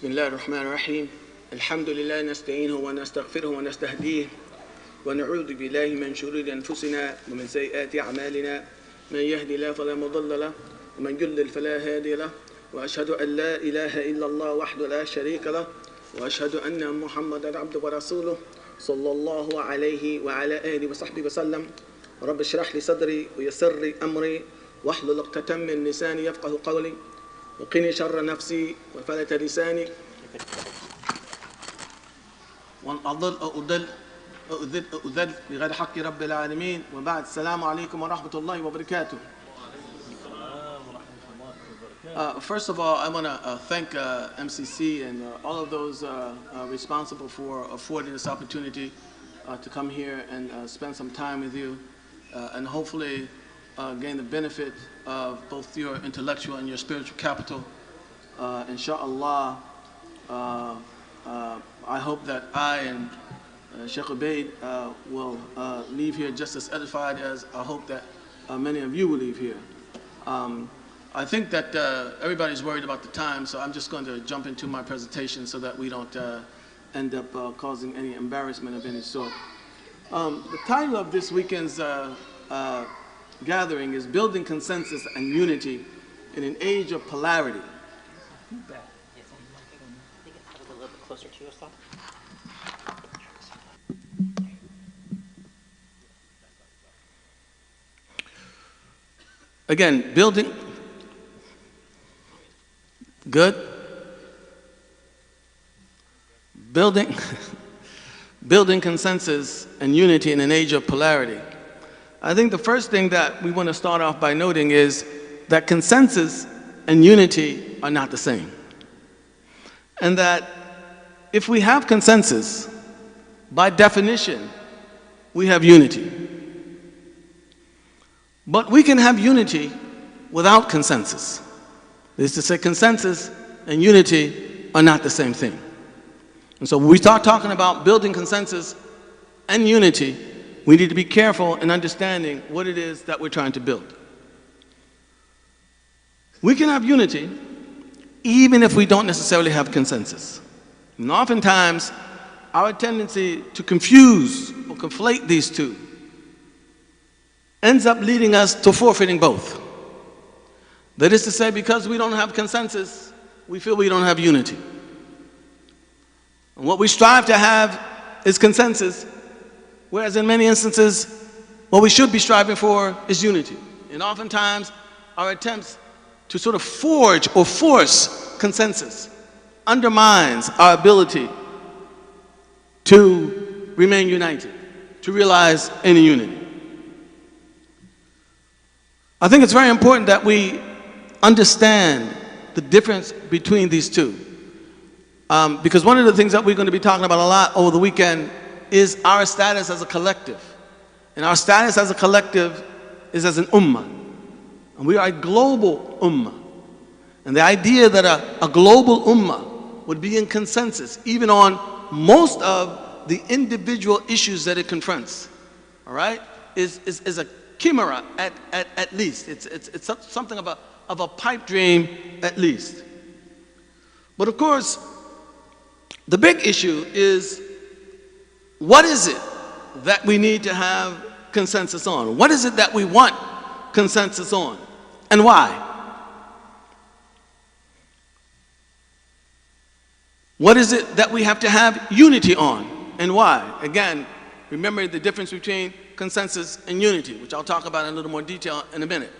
بسم الله الرحمن الرحيم الحمد لله نستعينه ونستغفره ونستهديه ونعوذ بالله من شرور أنفسنا ومن سيئات أعمالنا من يهدي الله فلا مضل له ومن يضلل فلا هادي له وأشهد أن لا إله إلا الله وحده لا شريك له وأشهد أن محمدا عبده ورسوله صلى الله عليه وعلى آله وصحبه وسلم رب اشرح لي صدري ويسر لي أمري واحلل عقدة من لساني يفقه قولي وقني شر نفسي وفلت لساني وأضل أؤذل بغير حق رب العالمين وبعد السلام عليكم ورحمة الله وبركاته. First of all, I want to thank MCC and all of those responsible for affording this opportunity to come here and spend some time with you and hopefully gain the benefit of both your intellectual and your spiritual capital. Inshallah, I hope that I and Sheikh Ubayd will leave here just as edified as I hope that many of you will leave here. I think that everybody's worried about the time, so I'm just going to jump into my presentation so that we don't end up causing any embarrassment of any sort. The title of this weekend's gathering is Building Consensus and Unity in an Age of Polarity. Again, building consensus and unity in an age of polarity. I think the first thing that we want to start off by noting is that consensus and unity are not the same. And that if we have consensus, by definition, we have unity. But we can have unity without consensus. That is to say, consensus and unity are not the same thing. And so when we start talking about building consensus and unity, we need to be careful in understanding what it is that we're trying to build. We can have unity even if we don't necessarily have consensus. And oftentimes, our tendency to confuse or conflate these two ends up leading us to forfeiting both. That is to say, because we don't have consensus, we feel we don't have unity. And what we strive to have is consensus, whereas in many instances, what we should be striving for is unity. And oftentimes, our attempts to sort of forge or force consensus undermines our ability to remain united, to realize any unity. I think it's very important that we understand the difference between these two. Because one of the things that we're going to be talking about a lot over the weekend is our status as a collective. And our status as a collective is as an ummah. And we are a global ummah. And the idea that a global ummah would be in consensus, even on most of the individual issues that it confronts, all right, is a chimera at least. It's something of a pipe dream at least. But of course, the big issue is, what is it that we need to have consensus on? What is it that we want consensus on? And why? What is it that we have to have unity on? And why? Again, remember the difference between consensus and unity, which I'll talk about in a little more detail in a minute.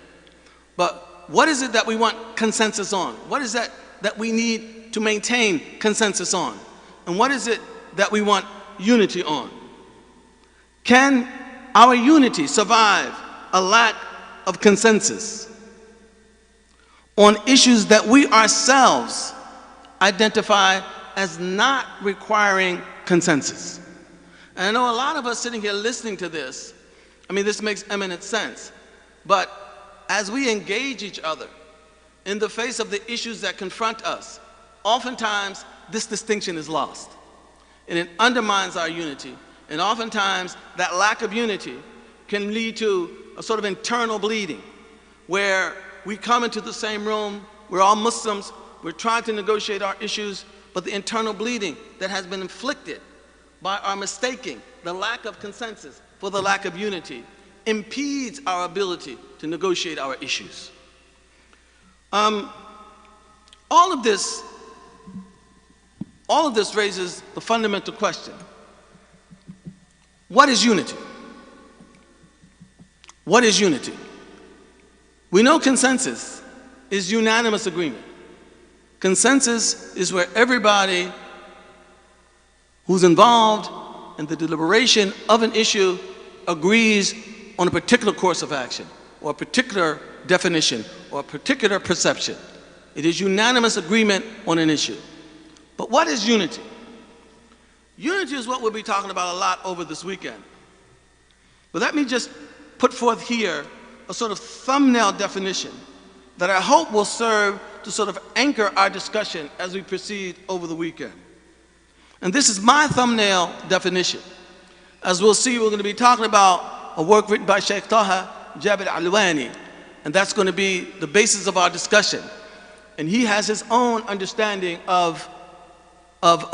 But what is it that we want consensus on? What is that we need to maintain consensus on? And what is it that we want unity on? Can our unity survive a lack of consensus on issues that we ourselves identify as not requiring consensus? And I know a lot of us sitting here listening to this, I mean, this makes eminent sense. But as we engage each other in the face of the issues that confront us, oftentimes this distinction is lost. And it undermines our unity. And oftentimes that lack of unity can lead to a sort of internal bleeding, where we come into the same room, we're all Muslims, we're trying to negotiate our issues, but the internal bleeding that has been inflicted by our mistaking the lack of consensus for the lack of unity impedes our ability to negotiate our issues. All of this raises the fundamental question: what is unity? What is unity? We know consensus is unanimous agreement. Consensus is where everybody who's involved in the deliberation of an issue agrees on a particular course of action, or a particular definition, or a particular perception. It is unanimous agreement on an issue. But what is unity? Unity is what we'll be talking about a lot over this weekend. But let me just put forth here a sort of thumbnail definition that I hope will serve to sort of anchor our discussion as we proceed over the weekend. And this is my thumbnail definition. As we'll see, we're going to be talking about a work written by Sheikh Taha Jabir Alwani, and that's going to be the basis of our discussion. And he has his own understanding of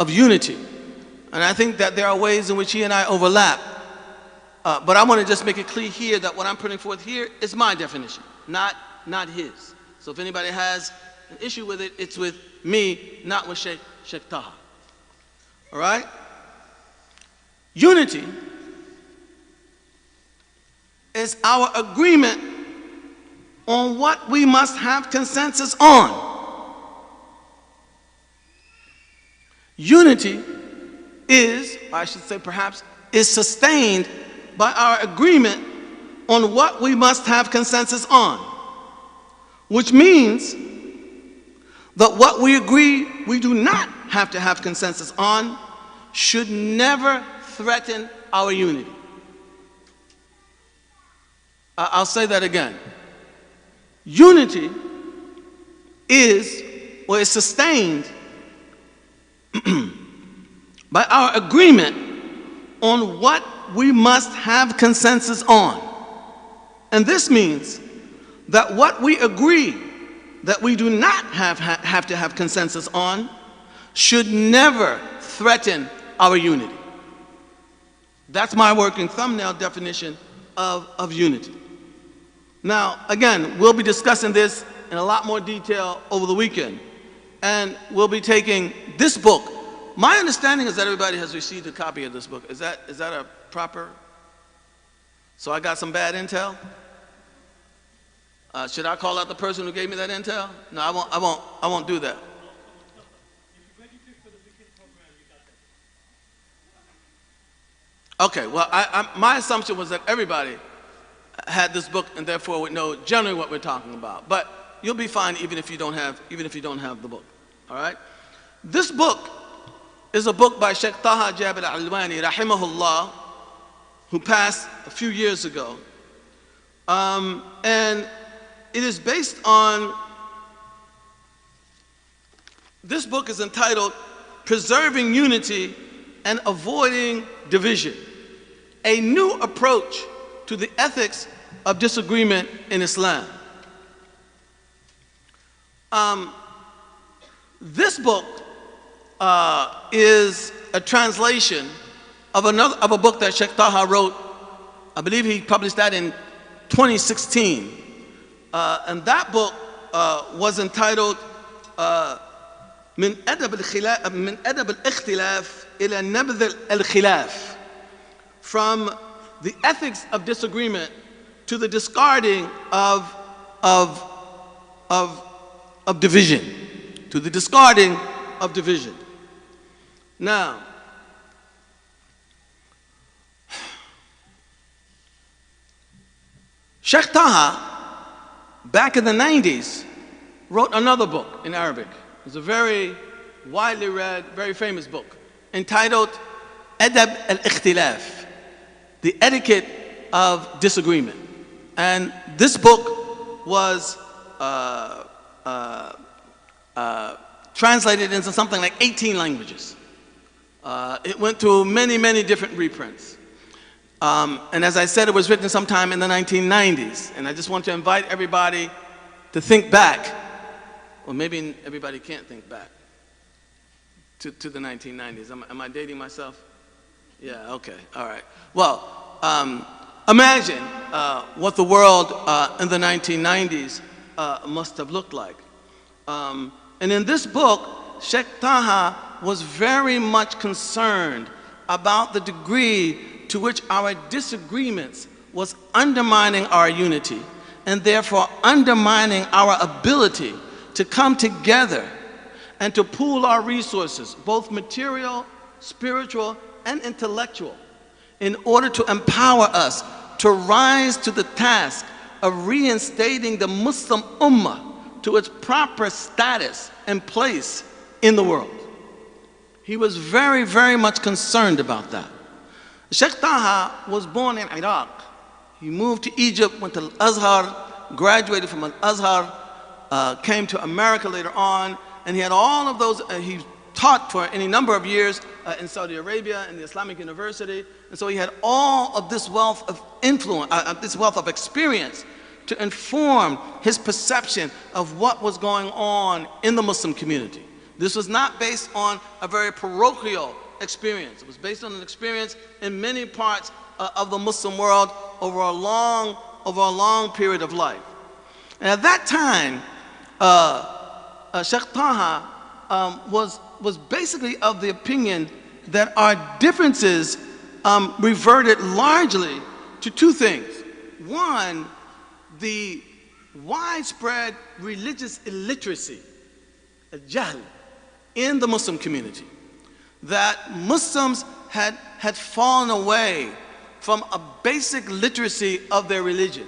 unity. And I think that there are ways in which he and I overlap. But I want to just make it clear here that what I'm putting forth here is my definition, not his. So if anybody has an issue with it, it's with me, not with Sheikh Taha. All right? Unity is our agreement on what we must have consensus on. Unity is, or I should say perhaps, is sustained by our agreement on what we must have consensus on, which means that what we agree we do not have to have consensus on should never threaten our unity. I'll say that again. Unity is, or is sustained by our agreement on what we must have consensus on. And this means that what we agree that we do not have to have consensus on should never threaten our unity. That's my working thumbnail definition of unity. Now, again, we'll be discussing this in a lot more detail over the weekend. And we'll be taking this book. My understanding is that everybody has received a copy of this book. Is that a proper? So I got some bad intel? Should I call out the person who gave me that intel? No, I won't do that. Okay, well, my assumption was that everybody had this book and therefore would know generally what we're talking about. But you'll be fine even if you don't have the book. All right? This book is a book by Sheikh Taha Jabir Alwani, rahimahullah, who passed a few years ago. And it is based on, this book is entitled Preserving Unity and Avoiding Division, a new approach to the ethics of disagreement in Islam. This book is a translation of a book that Sheikh Taha wrote. I believe he published that in 2016. And that book was entitled من أدب الاختلاف إلى نبذ الخلاف, from the ethics of disagreement to the discarding of division, to the discarding of division. Now, Sheikh Taha, back in the 90s, wrote another book in Arabic. It's a very widely read, very famous book, entitled Adab al-Ikhtilaf, the etiquette of disagreement. And this book was translated into something like 18 languages. It went through many, many different reprints. And as I said, it was written sometime in the 1990s. And I just want to invite everybody to think back. Or maybe everybody can't think back. to the 1990s. Am I dating myself? Yeah, okay, all right. Well, imagine what the world in the 1990s must have looked like. And in this book, Sheikh Taha was very much concerned about the degree to which our disagreements was undermining our unity and therefore undermining our ability to come together and to pool our resources, both material, spiritual, and intellectual, in order to empower us to rise to the task of reinstating the Muslim Ummah to its proper status and place in the world. He was very, very much concerned about that. Sheikh Taha was born in Iraq. He moved to Egypt, went to Al-Azhar, graduated from Al-Azhar, came to America later on, and he had all of those, he taught for any number of years in Saudi Arabia in the Islamic University, and so he had all of this wealth of influence, this wealth of experience to inform his perception of what was going on in the Muslim community. This was not based on a very parochial experience. It was based on an experience in many parts of the Muslim world over a long period of life. And at that time, Sheikh Taha was basically of the opinion that our differences reverted largely to two things. One, the widespread religious illiteracy, al-jahl, in the Muslim community. That Muslims had fallen away from a basic literacy of their religion.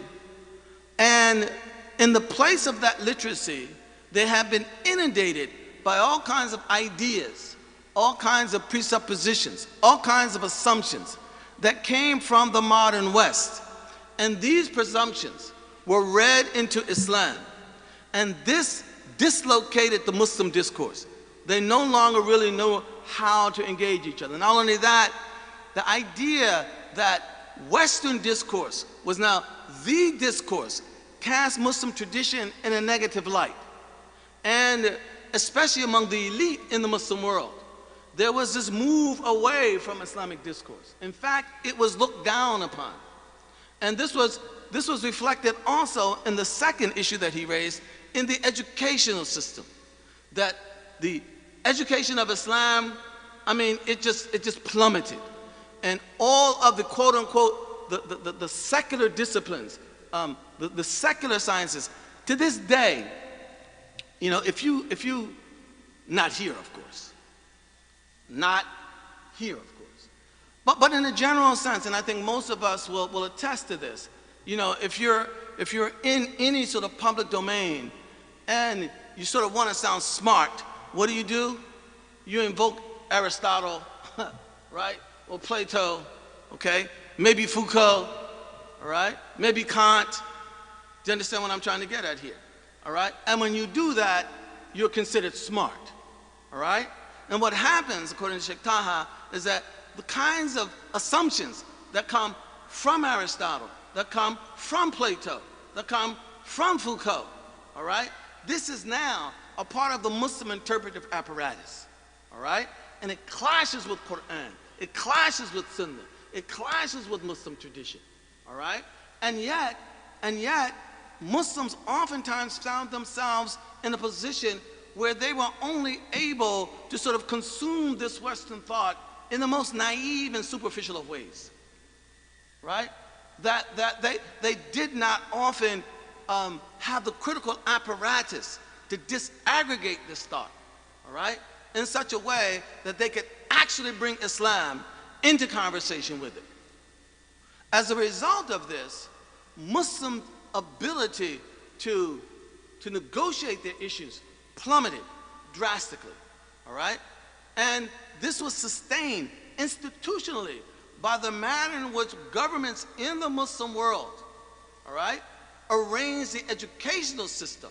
And in the place of that literacy, they have been inundated by all kinds of ideas, all kinds of presuppositions, all kinds of assumptions that came from the modern West. And these presumptions were read into Islam. And this dislocated the Muslim discourse. They no longer really knew how to engage each other. Not only that, the idea that Western discourse was now the discourse cast Muslim tradition in a negative light. And especially among the elite in the Muslim world, there was this move away from Islamic discourse. In fact, it was looked down upon. And this was reflected also in the second issue that he raised in the educational system. That the education of Islam, I mean, it just plummeted. And all of the quote unquote, the secular disciplines, the secular sciences, to this day, you know, if you, not here of course, not here of course, but in a general sense, and I think most of us will attest to this, you know, if you're in any sort of public domain and you sort of want to sound smart, what do? You invoke Aristotle, right? Or Plato, okay? Maybe Foucault, all right? Maybe Kant. Do you understand what I'm trying to get at here? All right? And when you do that, you're considered smart, all right? And what happens, according to Sheikh Taha, is that the kinds of assumptions that come from Aristotle, that come from Plato, that come from Foucault, all right? This is now a part of the Muslim interpretive apparatus, all right? And it clashes with Quran, it clashes with Sunnah, it clashes with Muslim tradition, all right? And yet, Muslims oftentimes found themselves in a position where they were only able to sort of consume this Western thought in the most naive and superficial of ways, right? That they did not often have the critical apparatus to disaggregate this thought, all right, in such a way that they could actually bring Islam into conversation with it. As a result of this, Muslim ability to negotiate their issues plummeted drastically, all right? And this was sustained institutionally by the manner in which governments in the Muslim world, all right, arranged the educational system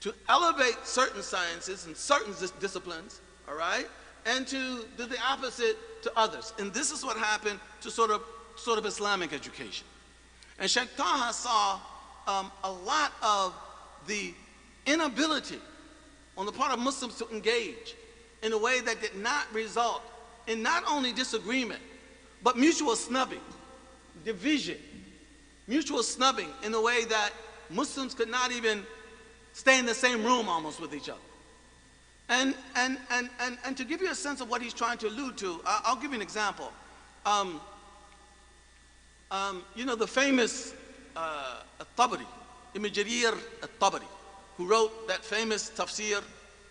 to elevate certain sciences and certain disciplines, all right, and to do the opposite to others. And this is what happened to sort of Islamic education. And Sheikh Taha saw a lot of the inability on the part of Muslims to engage in a way that did not result in not only disagreement, but mutual snubbing, division, mutual snubbing in a way that Muslims could not even stay in the same room almost with each other. And to give you a sense of what he's trying to allude to, I'll give you an example. You know the famous Al-Tabari, Ibn Jarir Al-Tabari, who wrote that famous tafsir,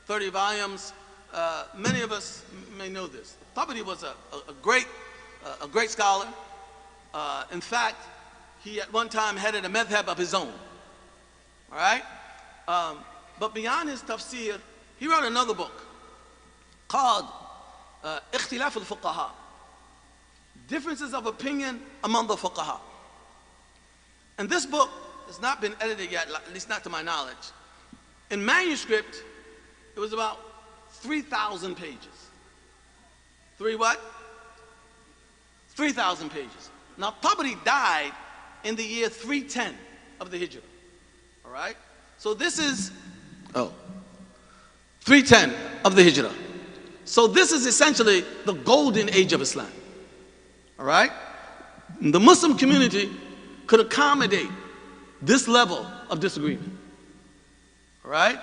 30 volumes. Many of us may know this. Tabari was a great scholar. In fact, he at one time headed a madhab of his own. All right? But beyond his tafsir, he wrote another book called Ikhtilaf al-Fuqaha, Differences of Opinion Among the Fuqaha. And this book has not been edited yet, at least not to my knowledge. In manuscript, it was about 3,000 pages. Three what? 3,000 pages. Now, Tabari died in the year 310 of the Hijrah. All right? So this is, 310 of the Hijrah. So this is essentially the golden age of Islam. All right? The Muslim community could accommodate this level of disagreement. All right?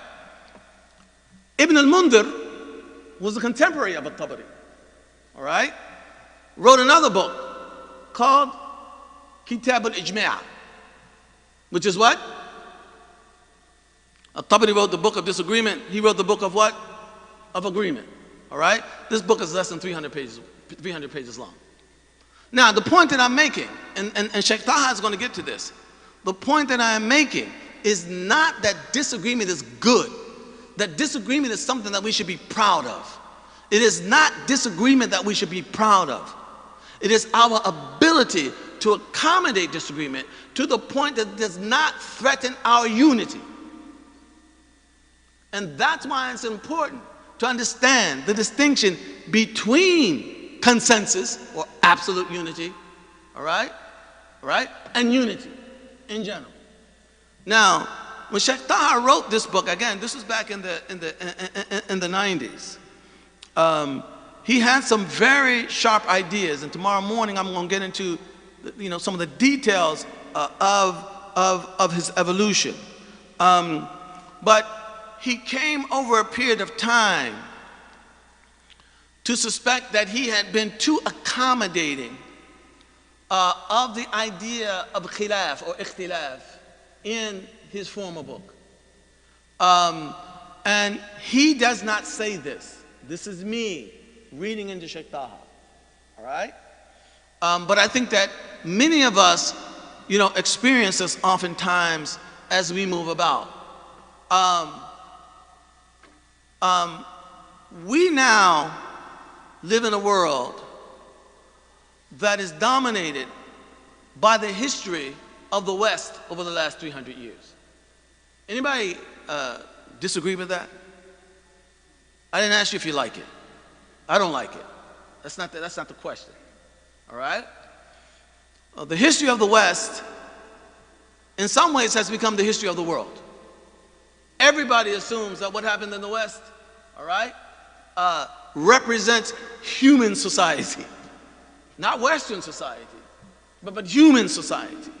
Ibn al-Mundhir was a contemporary of al-Tabari. All right? Wrote another book called Kitab al-Ijma', which is what? Al-Tabari wrote the book of disagreement. He wrote the book of what? Of agreement. All right? This book is less than 300 pages long. Now, the point that I'm making, and Sheikh Taha is going to get to this, the point that I am making is not that disagreement is good, that disagreement is something that we should be proud of. It is not disagreement that we should be proud of. It is our ability to accommodate disagreement to the point that it does not threaten our unity. And that's why it's important to understand the distinction between consensus or absolute unity, all right, and unity in general. Now, when Sheikh Taha wrote this book, again, this was back in the 90s. He had some very sharp ideas, and tomorrow morning I'm going to get into, some of the details of his evolution. But he came over a period of time to suspect that he had been too accommodating of the idea of khilaf or ikhtilaf in his former book. And he does not say this. This is me reading into Sheikh Taha, all right? But I think that many of us, experience this oftentimes as we move about. We now live in a world that is dominated by the history of the West over the last 300 years. Anybody disagree with that? I didn't ask you if you like it. I don't like it. That's not the question. All right? The history of the West, in some ways, has become the history of the world. Everybody assumes that what happened in the West, all right, represents human society. Not Western society, but human society.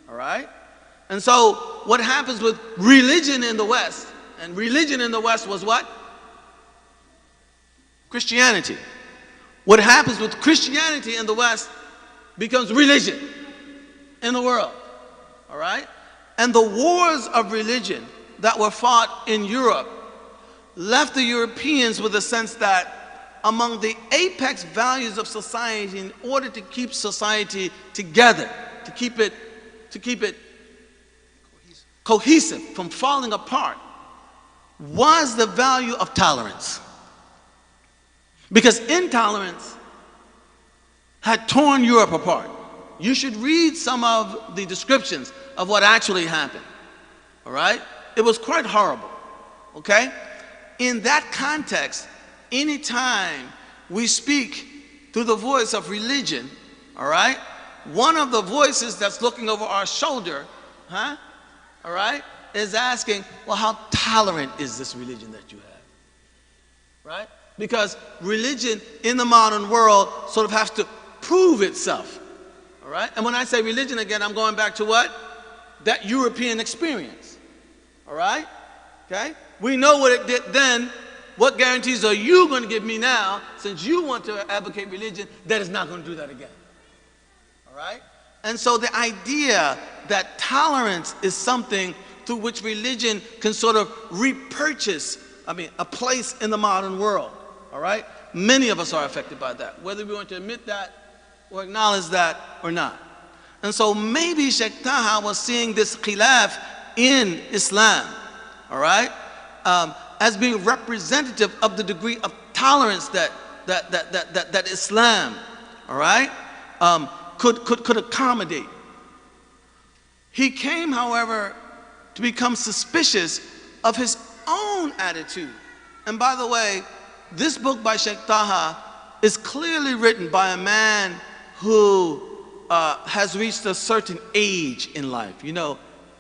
All right? And so what happens with religion in the West, and religion in the West was what? Christianity. What happens with Christianity in the West becomes religion in the world. All right? And the wars of religion that were fought in Europe left the Europeans with a sense that among the apex values of society, in order to keep society together, to keep it cohesive from falling apart, was the value of tolerance. Because intolerance had torn Europe apart. You should read some of the descriptions of what actually happened. All right? It was quite horrible. Okay? In that context, anytime we speak through the voice of religion, all right, one of the voices that's looking over our shoulder, all right, is asking, well, how tolerant is this religion that you have? Right? Because religion in the modern world sort of has to prove itself. All right? And when I say religion again, I'm going back to what? That European experience. All right? Okay? We know what it did then. What guarantees are you going to give me now, since you want to advocate religion, that is not going to do that again? All right? And so the idea that tolerance is something through which religion can sort of repurchase, a place in the modern world. All right? Many of us are affected by that, whether we want to admit that or acknowledge that or not. And so maybe Sheikh Taha was seeing this khilaf in Islam, all right, as being representative of the degree of tolerance that Islam, all right, could accommodate. He came, however, to become suspicious of his own attitude. And by the way, this book by Sheikh Taha is clearly written by a man who has reached a certain age in life. You know,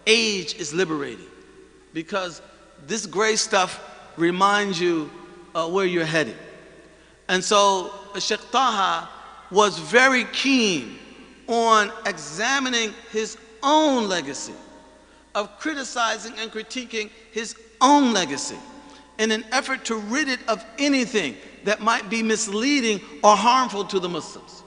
age is liberating, because this gray stuff reminds you where you're headed. And so Sheikh Taha was very keen on examining his own legacy, of criticizing and critiquing his own legacy in an effort to rid it of anything that might be misleading or harmful to the Muslims.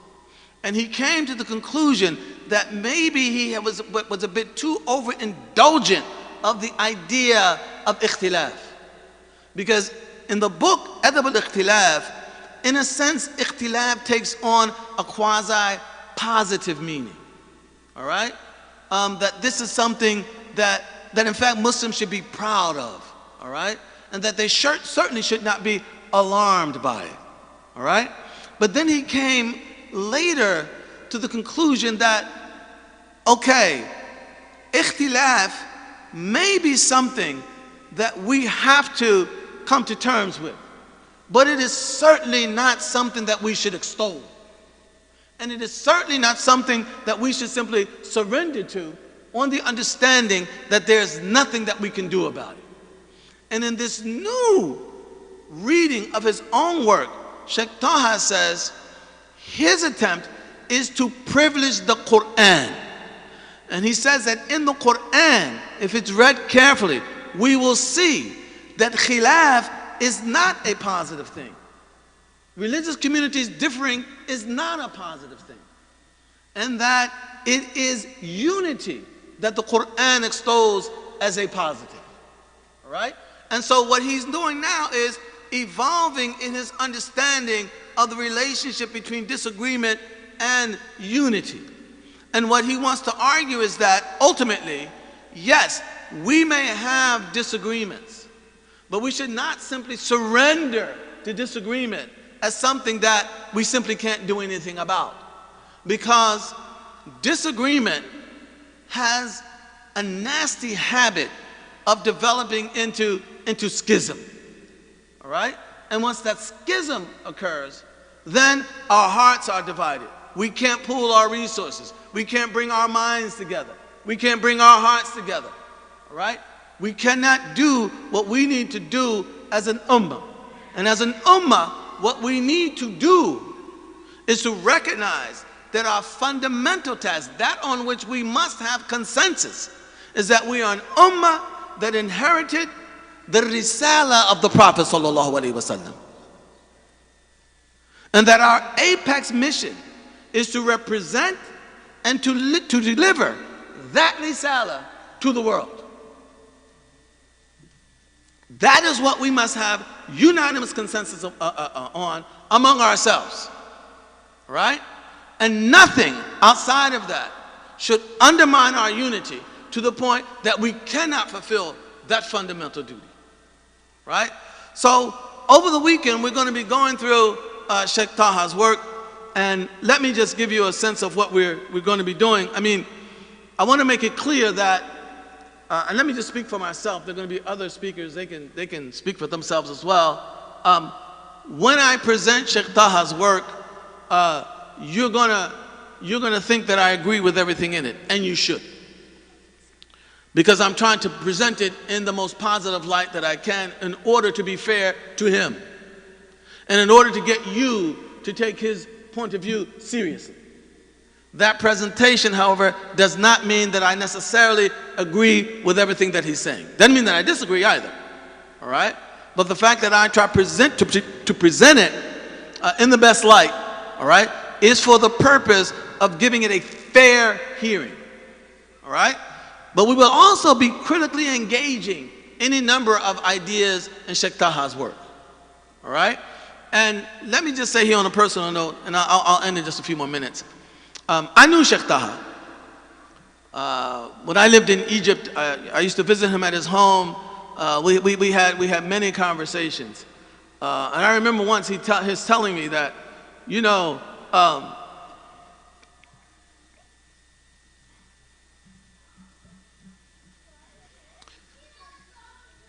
And he came to the conclusion that maybe he was a bit too overindulgent of the idea of ikhtilaf. Because in the book Adab al-Ikhtilaf, in a sense, ikhtilaf takes on a quasi-positive meaning. All right? That this is something that in fact Muslims should be proud of. All right? And that they certainly should not be alarmed by it. All right? But then he came later to the conclusion that, okay, ikhtilaf may be something that we have to come to terms with, but it is certainly not something that we should extol. And it is certainly not something that we should simply surrender to on the understanding that there's nothing that we can do about it. And in this new reading of his own work, Sheikh Taha says his attempt is to privilege the Quran. And he says that in the Quran, if it's read carefully, we will see that khilaf is not a positive thing. Religious communities differing is not a positive thing. And that it is unity that the Quran extols as a positive. All right? And so what he's doing now is evolving in his understanding of the relationship between disagreement and unity. And what he wants to argue is that ultimately, yes, we may have disagreements, but we should not simply surrender to disagreement as something that we simply can't do anything about. Because disagreement has a nasty habit of developing into schism. All right? And once that schism occurs, then our hearts are divided. We can't pool our resources. We can't bring our minds together. We can't bring our hearts together. All right? We cannot do what we need to do as an ummah. And as an ummah, what we need to do is to recognize that our fundamental task, that on which we must have consensus, is that we are an ummah that inherited the risala of the Prophet ﷺ. And that our apex mission is to represent and to deliver that risala to the world. That is what we must have unanimous consensus on among ourselves. Right? And nothing outside of that should undermine our unity to the point that we cannot fulfill that fundamental duty. Right? So over the weekend we're going to be going through Sheikh Taha's work, and let me just give you a sense of what we're going to be doing. I mean, I want to make it clear that, and let me just speak for myself. There are going to be other speakers. They can speak for themselves as well. When I present Sheikh Taha's work, you're gonna think that I agree with everything in it, and you should, because I'm trying to present it in the most positive light that I can in order to be fair to him. and in order to get you to take his point of view seriously. That presentation, however, does not mean that I necessarily agree with everything that he's saying. Doesn't mean that I disagree either, all right? But the fact that I try to present it in the best light, all right, is for the purpose of giving it a fair hearing, all right? But we will also be critically engaging any number of ideas in Sheikh Taha's work, all right? And let me just say here on a personal note, and I'll end in just a few more minutes. I knew Sheikh Taha. When I lived in Egypt, I used to visit him at his home. We had many conversations. And I remember once his telling me that, you know,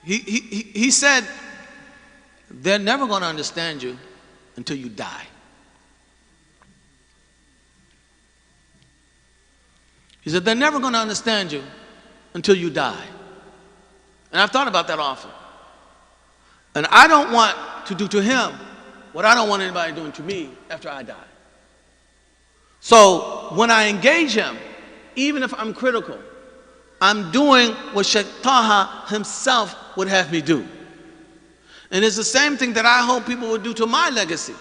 he said, they're never going to understand you until you die. He said, they're never going to understand you until you die. And I've thought about that often. And I don't want to do to him what I don't want anybody doing to me after I die. So when I engage him, even if I'm critical, I'm doing what Sheikh Taha himself would have me do. And it's the same thing that I hope people would do to my legacy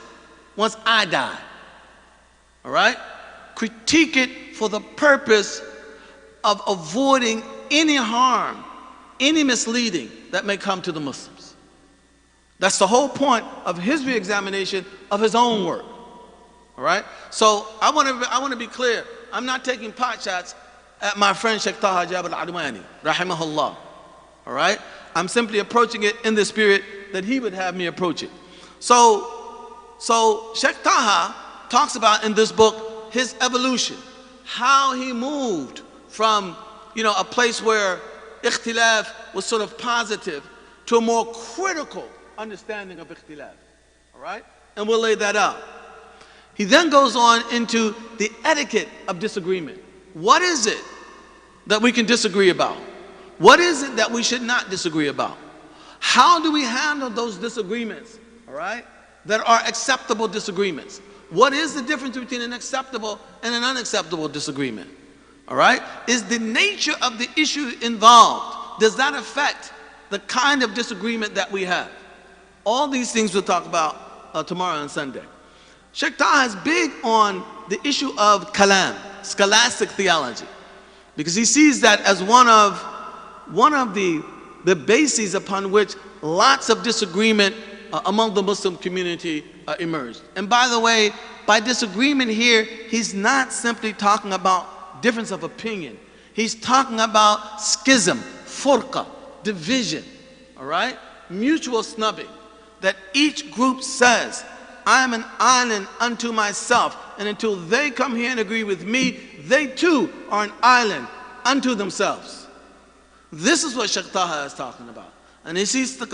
once I die. All right? Critique it for the purpose of avoiding any harm, any misleading that may come to the Muslims. That's the whole point of his re-examination of his own work. All right? So I want to be clear. I'm not taking pot shots at my friend Sheikh Taha Jabal Adwani, rahimahullah. All right? I'm simply approaching it in the spirit that he would have me approach it. So Sheikh Taha talks about in this book his evolution, how he moved from, you know, a place where ikhtilaf was sort of positive to a more critical understanding of ikhtilaf. All right? And we'll lay that out. He then goes on into the etiquette of disagreement. What is it that we can disagree about? What is it that we should not disagree about? How do we handle those disagreements, all right, that are acceptable disagreements? What is the difference between an acceptable and an unacceptable disagreement? All right? Is the nature of the issue involved, does that affect the kind of disagreement that we have? All these things we'll talk about tomorrow and Sunday. Sheikh Taha is big on the issue of kalam, scholastic theology, because he sees that as one of the bases upon which lots of disagreement among the Muslim community emerged. And by the way, by disagreement here, he's not simply talking about difference of opinion. He's talking about schism, furqa, division, all right? Mutual snubbing, that each group says, I'm an island unto myself, and until they come here and agree with me, they too are an island unto themselves. This is what Sheikh Taha is talking about. And he sees the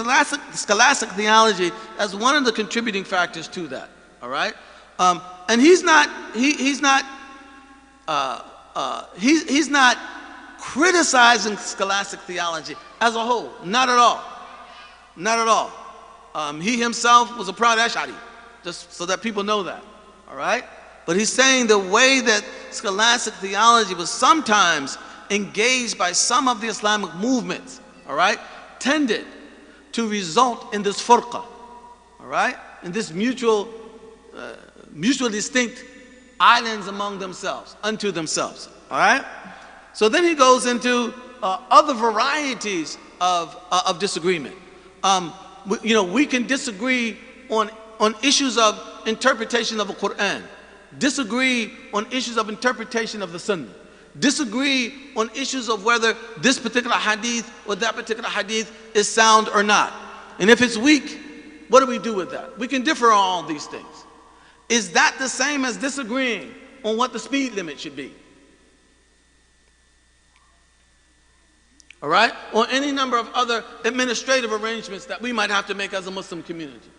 scholastic theology as one of the contributing factors to that. All right, and he's not criticizing scholastic theology as a whole. Not at all. Not at all. He himself was a proud Ash'ari, just so that people know that. All right, but he's saying the way that scholastic theology was sometimes engaged by some of the Islamic movements, all right, tended to result in this furqa, all right, in this mutually distinct islands among themselves, unto themselves, all right? So then he goes into other varieties of disagreement. We can disagree on issues of interpretation of the Quran, disagree on issues of interpretation of the Sunnah, disagree on issues of whether this particular hadith or that particular hadith is sound or not. And if it's weak, what do we do with that? We can differ on all these things. Is that the same as disagreeing on what the speed limit should be? All right? Or any number of other administrative arrangements that we might have to make as a Muslim community.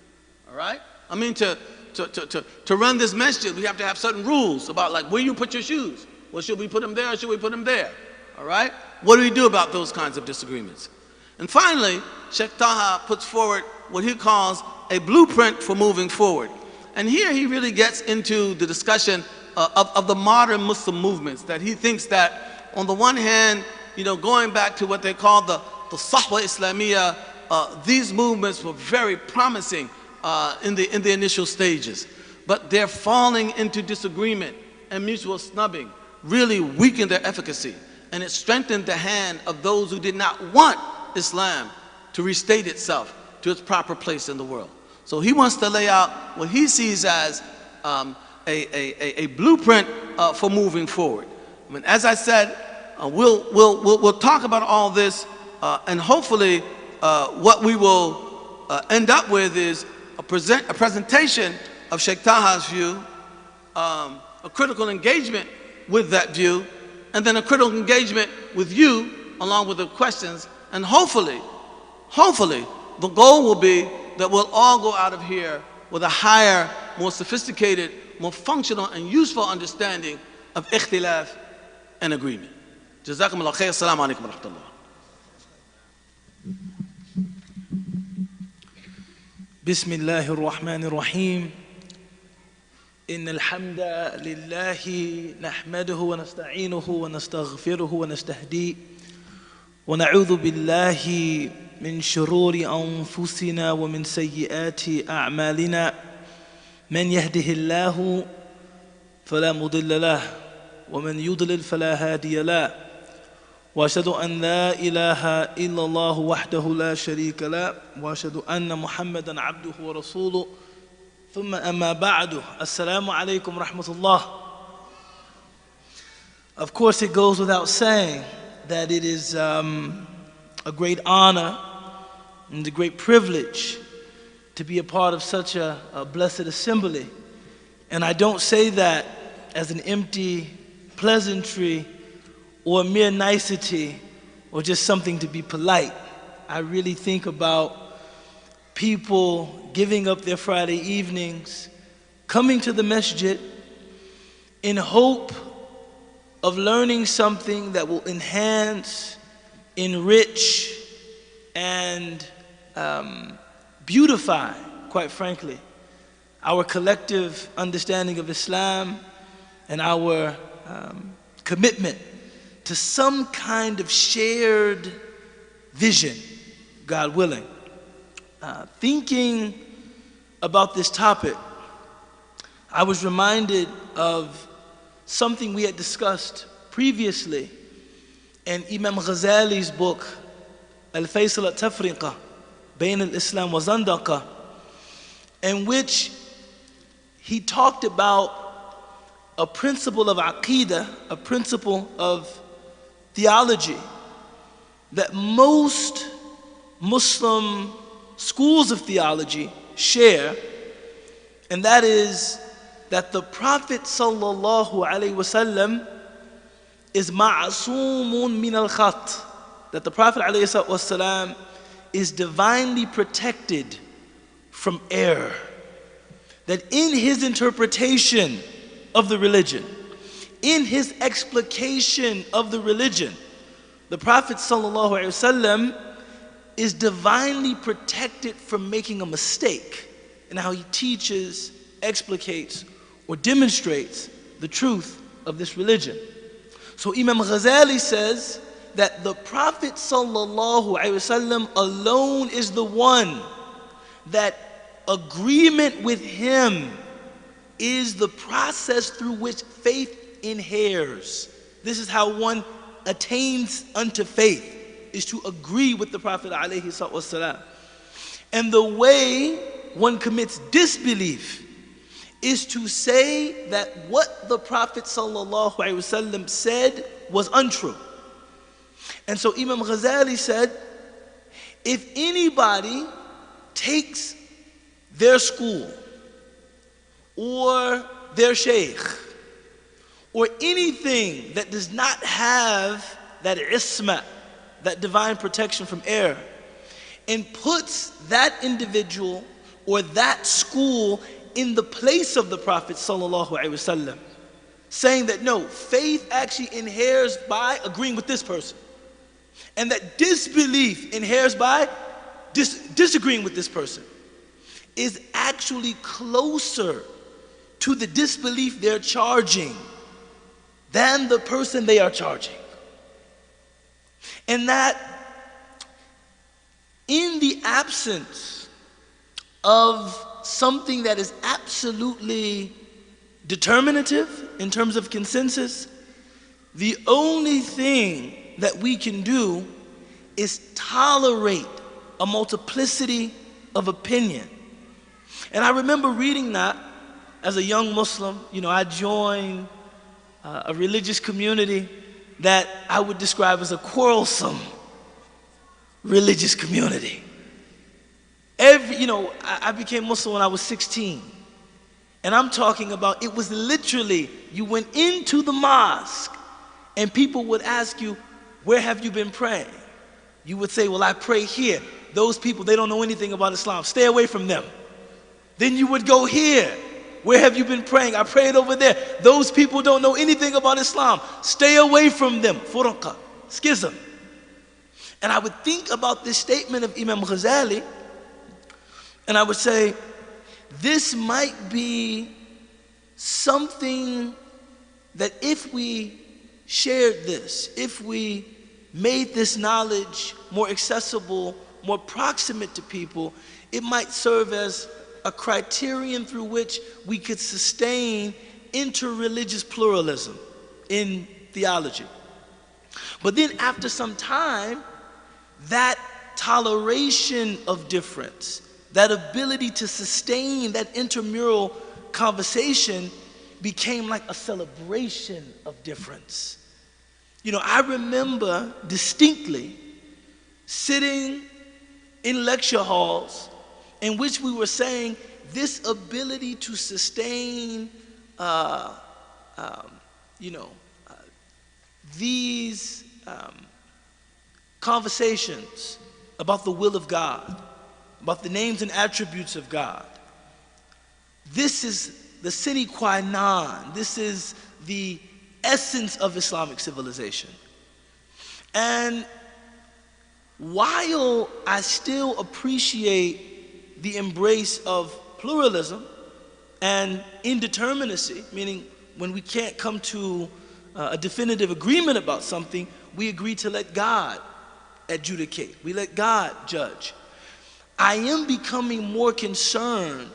All right? I mean, to run this masjid, we have to have certain rules about, like, where you put your shoes. Well, should we put them there or should we put them there? All right? What do we do about those kinds of disagreements? And finally, Sheikh Taha puts forward what he calls a blueprint for moving forward. And here he really gets into the discussion of the modern Muslim movements, that he thinks that on the one hand, going back to what they call the Sahwa Islamiyya, these movements were very promising in the initial stages. But they're falling into disagreement and mutual snubbing really weakened their efficacy. And it strengthened the hand of those who did not want Islam to restate itself to its proper place in the world. So he wants to lay out what he sees as a blueprint for moving forward. I mean, as I said, we'll talk about all this, and hopefully what we will end up with is a presentation of Sheikh Taha's view, a critical engagement with that view, and then a critical engagement with you along with the questions. And hopefully, the goal will be that we'll all go out of here with a higher, more sophisticated, more functional and useful understanding of ikhtilaf and agreement. Jazakumullah khair. Assalamu alaikum wa rahmatullah. Bismillahir Rahmanir Rahim. إن الحمد لله نحمده ونستعينه ونستغفره ونستهديه ونعوذ بالله من شرور أنفسنا ومن سيئات أعمالنا من يهده الله فلا مضل له ومن يضلل فلا هادي له وأشهد أن لا إله إلا الله وحده لا شريك له وأشهد أن محمدا عبده ورسوله ثم أما بعد السلام عليكم ورحمة الله. Of course, it goes without saying that it is a great honor and a great privilege to be a part of such a blessed assembly. And I don't say that as an empty pleasantry or mere nicety or just something to be polite. I really think about people giving up their Friday evenings, coming to the masjid in hope of learning something that will enhance, enrich, and beautify, quite frankly, our collective understanding of Islam and our commitment to some kind of shared vision, God willing. Thinking about this topic, I was reminded of something we had discussed previously in Imam Ghazali's book, Al-Faisal al-Tafriqa, Bayn al-Islam wa Zandaqa, in which he talked about a principle of aqeedah, a principle of theology that most Muslim schools of theology share, and that is that the Prophet sallallahu alaihi wasallam is ma'asumun min al-khat, that the Prophet alayhi wasallam is divinely protected from error, that in his interpretation of the religion, in his explication of the religion, the Prophet sallallahu alaihi wasallam is divinely protected from making a mistake in how he teaches, explicates, or demonstrates the truth of this religion. So Imam Ghazali says that the Prophet sallallahu alaihi wasallam alone is the one that agreement with him is the process through which faith inheres. This is how one attains unto faith, is to agree with the Prophet alayhi wasallam. And the way one commits disbelief is to say that what the Prophet sallallahu alaihi wasallam said was untrue. And so Imam Ghazali said, if anybody takes their school or their sheikh or anything that does not have that isma, that divine protection from error, and puts that individual or that school in the place of the Prophet sallallahu alaihi wasallam, saying that no, faith actually inheres by agreeing with this person, and that disbelief inheres by disagreeing with this person, is actually closer to the disbelief they're charging than the person they are charging. And that in the absence of something that is absolutely determinative in terms of consensus, the only thing that we can do is tolerate a multiplicity of opinion. And I remember reading that as a young Muslim. You know, I joined a religious community that I would describe as a quarrelsome religious community. I became Muslim when I was 16. And I'm talking about, it was literally, you went into the mosque and people would ask you, where have you been praying? You would say, well, I pray here. Those people, they don't know anything about Islam. Stay away from them. Then you would go here. Where have you been praying? I prayed over there. Those people don't know anything about Islam. Stay away from them. Furqa, schism. And I would think about this statement of Imam Ghazali, and I would say, this might be something that if we shared this, if we made this knowledge more accessible, more proximate to people, it might serve as a criterion through which we could sustain interreligious pluralism in theology. But then after some time, that toleration of difference, that ability to sustain that intramural conversation became like a celebration of difference. You know, I remember distinctly sitting in lecture halls in which we were saying this ability to sustain, these conversations about the will of God, about the names and attributes of God. This is the sine qua non. This is the essence of Islamic civilization. And while I still appreciate the embrace of pluralism and indeterminacy, meaning when we can't come to a definitive agreement about something, we agree to let God adjudicate. We let God judge. I am becoming more concerned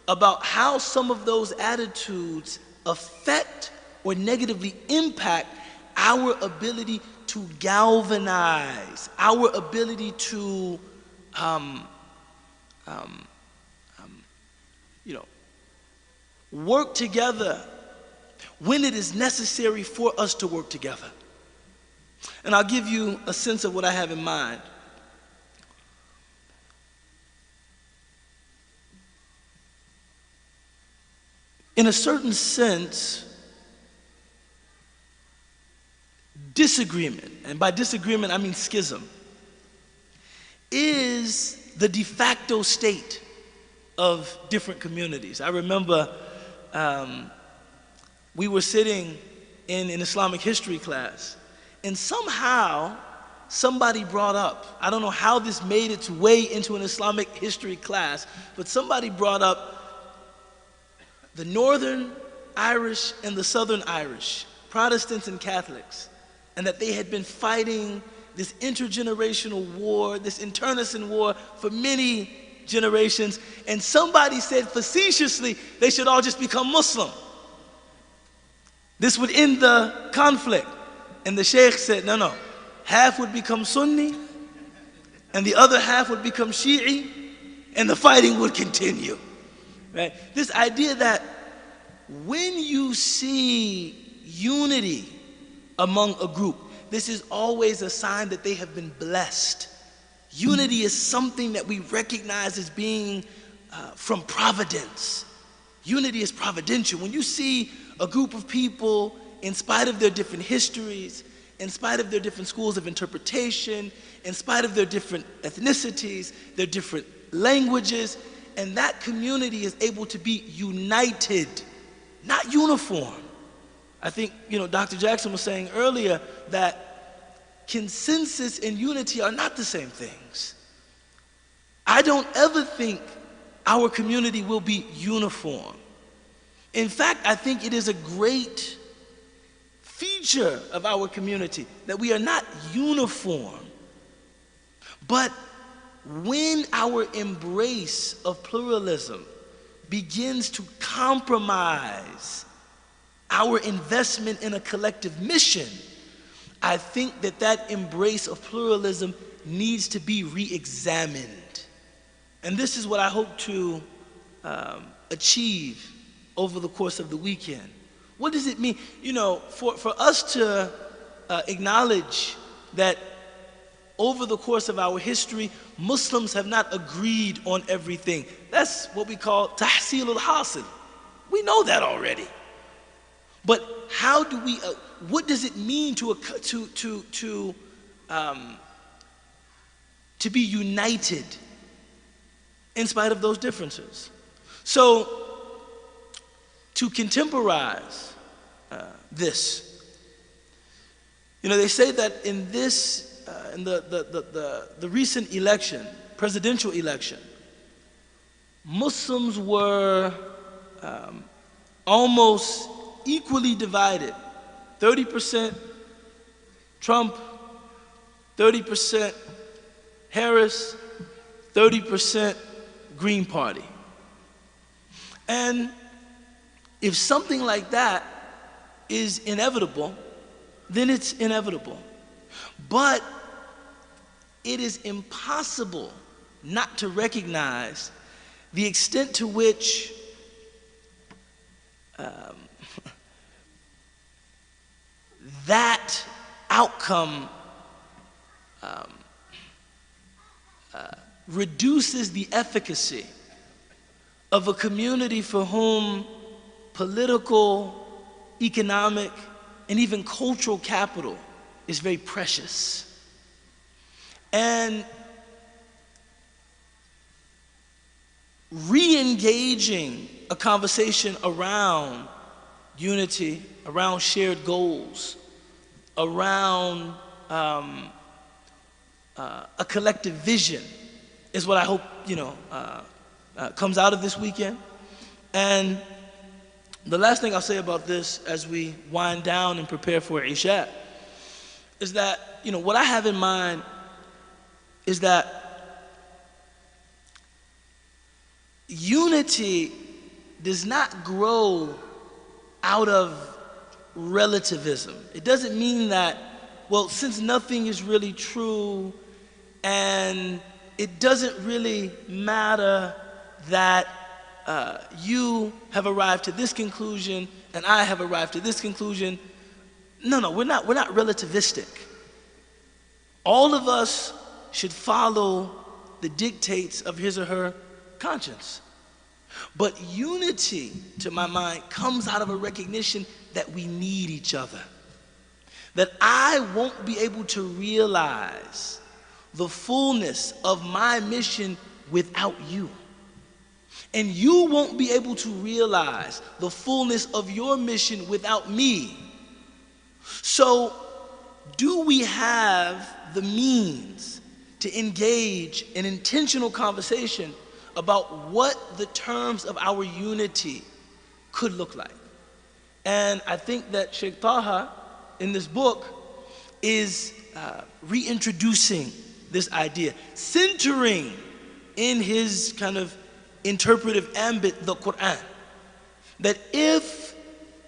about how some of those attitudes affect or negatively impact our ability to galvanize, our ability to work together when it is necessary for us to work together. And I'll give you a sense of what I have in mind. In a certain sense, disagreement, and by disagreement I mean schism, is the de facto state of different communities. I remember we were sitting in an Islamic history class, and somehow somebody brought up, I don't know how this made its way into an Islamic history class, but somebody brought up the Northern Irish and the Southern Irish, Protestants and Catholics, and that they had been fighting this intergenerational war, this internecine war for many generations, and somebody said facetiously they should all just become Muslim. This would end the conflict. And the sheikh said, no, half would become Sunni, and the other half would become Shi'i, and the fighting would continue. Right? This idea that when you see unity among a group, this is always a sign that they have been blessed. Unity is something that we recognize as being from providence. Unity is providential. When you see a group of people, in spite of their different histories, in spite of their different schools of interpretation, in spite of their different ethnicities, their different languages, and that community is able to be united, not uniform. I think, Dr. Jackson was saying earlier that consensus and unity are not the same things. I don't ever think our community will be uniform. In fact, I think it is a great feature of our community that we are not uniform. But when our embrace of pluralism begins to compromise our investment in a collective mission, I think that that embrace of pluralism needs to be re-examined. And this is what I hope to achieve over the course of the weekend. What does it mean? You know, for us to acknowledge that over the course of our history, Muslims have not agreed on everything. That's what we call tahsil al-hasil. We know that already. But how do we, what does it mean to be united in spite of those differences? So, to contemporize this, you know, they say that in this, in the recent election, presidential election, Muslims were almost equally divided. 30% Trump, 30% Harris, 30% Green Party. And if something like that is inevitable, then it's inevitable. But it is impossible not to recognize the extent to which that outcome reduces the efficacy of a community for whom political, economic, and even cultural capital is very precious. And re-engaging a conversation around unity, around shared goals, around a collective vision is what I hope, comes out of this weekend. And the last thing I'll say about this as we wind down and prepare for Isha is that, what I have in mind is that unity does not grow out of relativism. It doesn't mean that, well, since nothing is really true and it doesn't really matter that you have arrived to this conclusion and I have arrived to this conclusion. No, we're not relativistic. All of us should follow the dictates of his or her conscience. But unity, to my mind, comes out of a recognition that we need each other. That I won't be able to realize the fullness of my mission without you. And you won't be able to realize the fullness of your mission without me. So, do we have the means to engage in intentional conversation about what the terms of our unity could look like? And I think that Sheikh Taha, in this book, is reintroducing this idea, centering in his kind of interpretive ambit the Quran. That if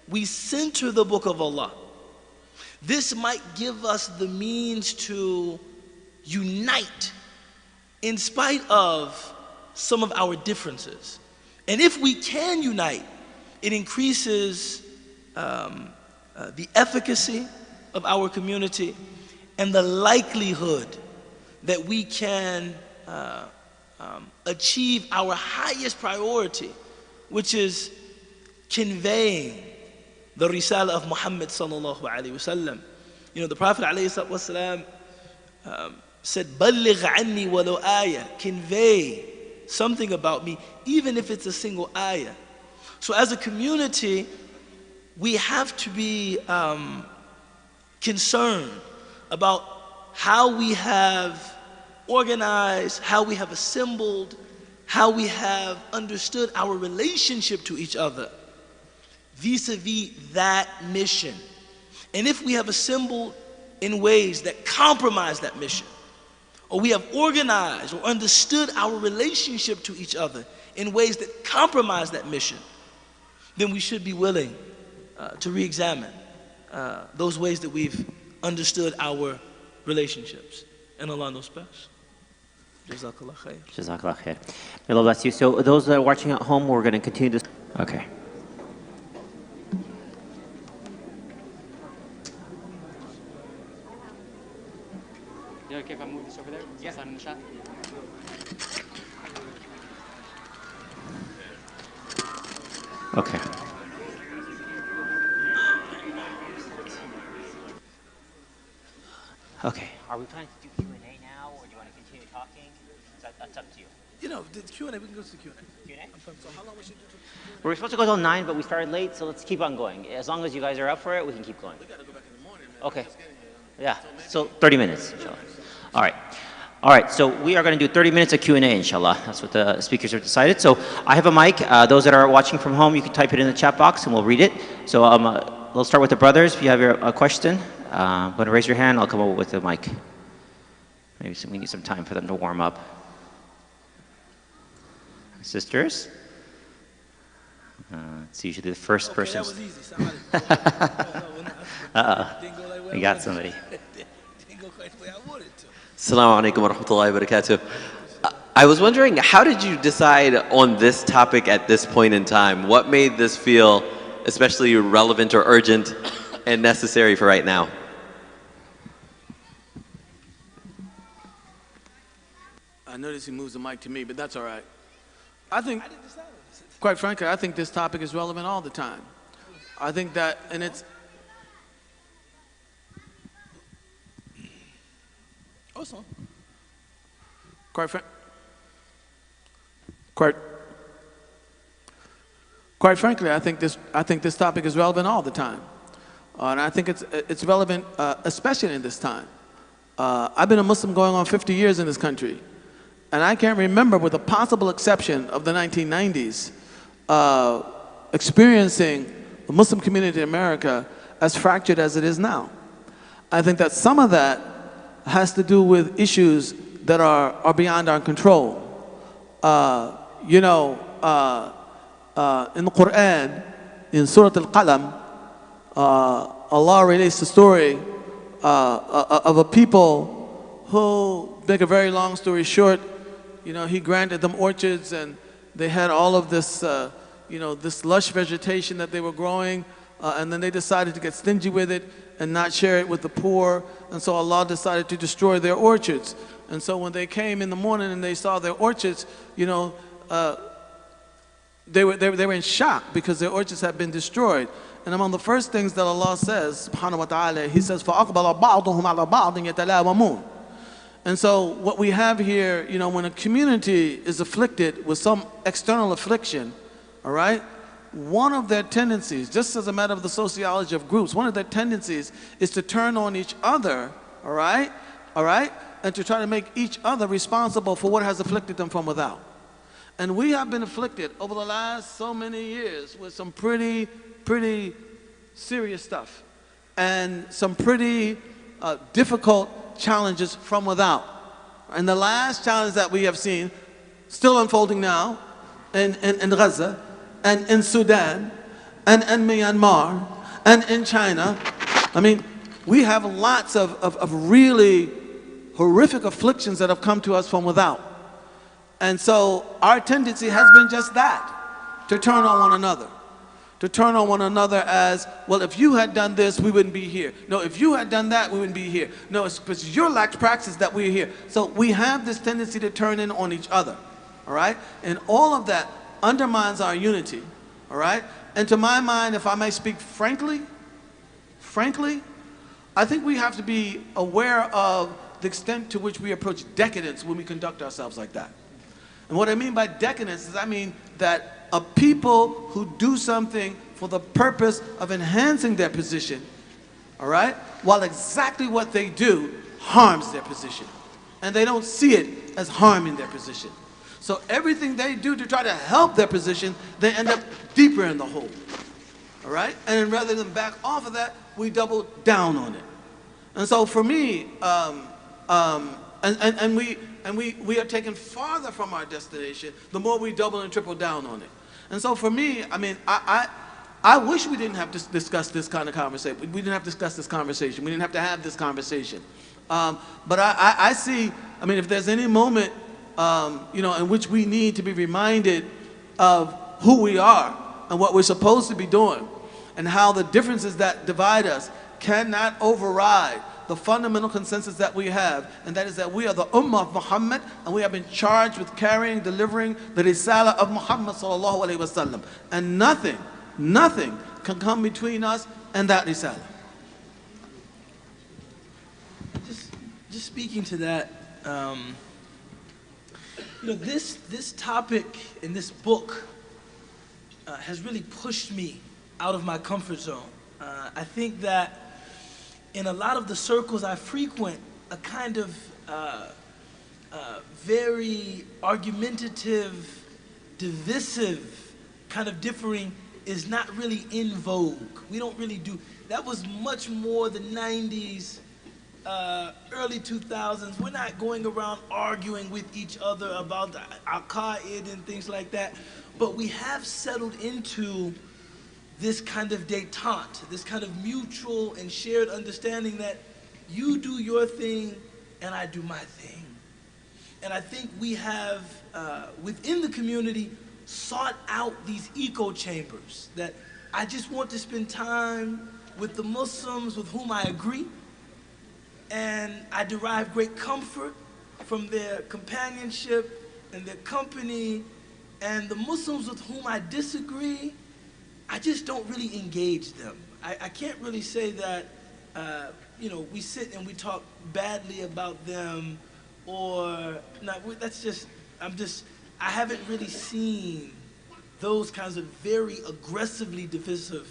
we center the book of Allah, this might give us the means to unite in spite of some of our differences. And if we can unite, it increases the efficacy of our community and the likelihood that we can achieve our highest priority, which is conveying the risala of Muhammad sallallahu alaihi wasallam. The Prophet alayhi wasallam said, "Balligh anni walau ayah," convey something about me, even if it's a single ayah. So as a community, we have to be concerned about how we have organized, how we have assembled, how we have understood our relationship to each other vis-a-vis that mission. And if we have assembled in ways that compromise that mission, or we have organized or understood our relationship to each other in ways that compromise that mission, then we should be willing to re-examine those ways that we've understood our relationships. And Allah knows best. Jazakallah khair. Jazakallah khair. May Allah bless you. So those that are watching at home, we're going to continue this. Okay. Is it okay if I move this over there? Yes. I'm in the shot. Okay. Okay. Are we planning to do Q&A now, or do you want to continue talking? That's up to you. You know, the Q&A, we can go to the Q&A. Q&A? So how long we should do? We're supposed to go till 9, but we started late, so let's keep on going. As long as you guys are up for it, we can keep going. We got to go back in the morning, man. Okay. Yeah. So 30 minutes, inshallah. All right. All right, so we are going to do 30 minutes of Q&A, inshallah. That's what the speakers have decided. So I have a mic. Those that are watching from home, you can type it in the chat box and we'll read it. So we'll start with the brothers. If you have a question, I'm going to raise your hand. I'll come over with the mic. Maybe we need some time for them to warm up. Sisters? It's usually the first person. That was easy. Somebody. Uh-oh. We got somebody. Didn't go quite the way I wanted to. Assalamu alaikum wa rahmatullahi wa barakatuh. I was wondering, how did you decide on this topic at this point in time? What made this feel especially relevant or urgent and necessary for right now? I notice he moves the mic to me, but that's all right. I think, quite frankly, I think this topic is relevant all the time. I think that, and it's, Awesome. Quite frankly, I think this topic is relevant all the time, and I think it's relevant especially in this time. I've been a Muslim going on 50 years in this country, and I can't remember, with the possible exception of the 1990s, experiencing the Muslim community in America as fractured as it is now. I think that some of that has to do with issues that are beyond our control. You know, in the Quran, in Surah Al-Qalam, Allah relates the story of a people who, make a very long story short, you know, He granted them orchards and they had all of this, you know, this lush vegetation that they were growing, and then they decided to get stingy with it and not share it with the poor, and so Allah decided to destroy their orchards. And so when they came in the morning and they saw their orchards, you know, they were in shock because their orchards had been destroyed. And among the first things that Allah says, subhanahu wa ta'ala, He says, فَأَقْبَلَ بَعْضُهُمْ عَلَى بَعْضٍ يَتَلَاوَمُونَ. And so what we have here, you know, when a community is afflicted with some external affliction, all right, one of their tendencies, just as a matter of the sociology of groups, one of their tendencies is to turn on each other, all right, and to try to make each other responsible for what has afflicted them from without. And we have been afflicted over the last so many years with some pretty serious stuff and some pretty difficult challenges from without. And the last challenge that we have seen, still unfolding now, in Gaza, and in Sudan, and in Myanmar, and in China. I mean, we have lots of really horrific afflictions that have come to us from without. And so our tendency has been just that, to turn on one another. To turn on one another as, well, if you had done this, we wouldn't be here. No, if you had done that, we wouldn't be here. No, it's because your lax practice that we're here. So we have this tendency to turn in on each other, all right? And all of that undermines our unity, all right? And to my mind, if I may speak frankly, I think we have to be aware of the extent to which we approach decadence when we conduct ourselves like that. And what I mean by decadence is I mean that a people who do something for the purpose of enhancing their position, all right, while exactly what they do harms their position. And they don't see it as harming their position. So everything they do to try to help their position, they end up deeper in the hole. All right? And then rather than back off of that, we double down on it. And so for me, we are taken farther from our destination the more we double and triple down on it. And so for me, I mean, I wish we didn't have to discuss this kind of conversation. We didn't have to discuss this conversation. We didn't have to have this conversation. But I see, I mean, if there's any moment, you know, in which we need to be reminded of who we are and what we're supposed to be doing and how the differences that divide us cannot override the fundamental consensus that we have, and that is that we are the Ummah of Muhammad, and we have been charged with carrying, delivering the Risala of Muhammad sallallahu alaihi wasallam. And nothing can come between us and that Risala. Just speaking to that, you know, this topic in this book has really pushed me out of my comfort zone. I think that in a lot of the circles I frequent, a kind of very argumentative, divisive kind of differing is not really in vogue. We don't really do, that was much more the 90s, early 2000s. We're not going around arguing with each other about Al-Qaeda and things like that, but we have settled into this kind of détente, this kind of mutual and shared understanding that you do your thing and I do my thing. And I think we have, within the community, sought out these echo chambers that I just want to spend time with the Muslims with whom I agree, and I derive great comfort from their companionship and their company, and the Muslims with whom I disagree, I just don't really engage them. I can't really say that, you know, we sit and we talk badly about them, or, that's just, I haven't really seen those kinds of very aggressively divisive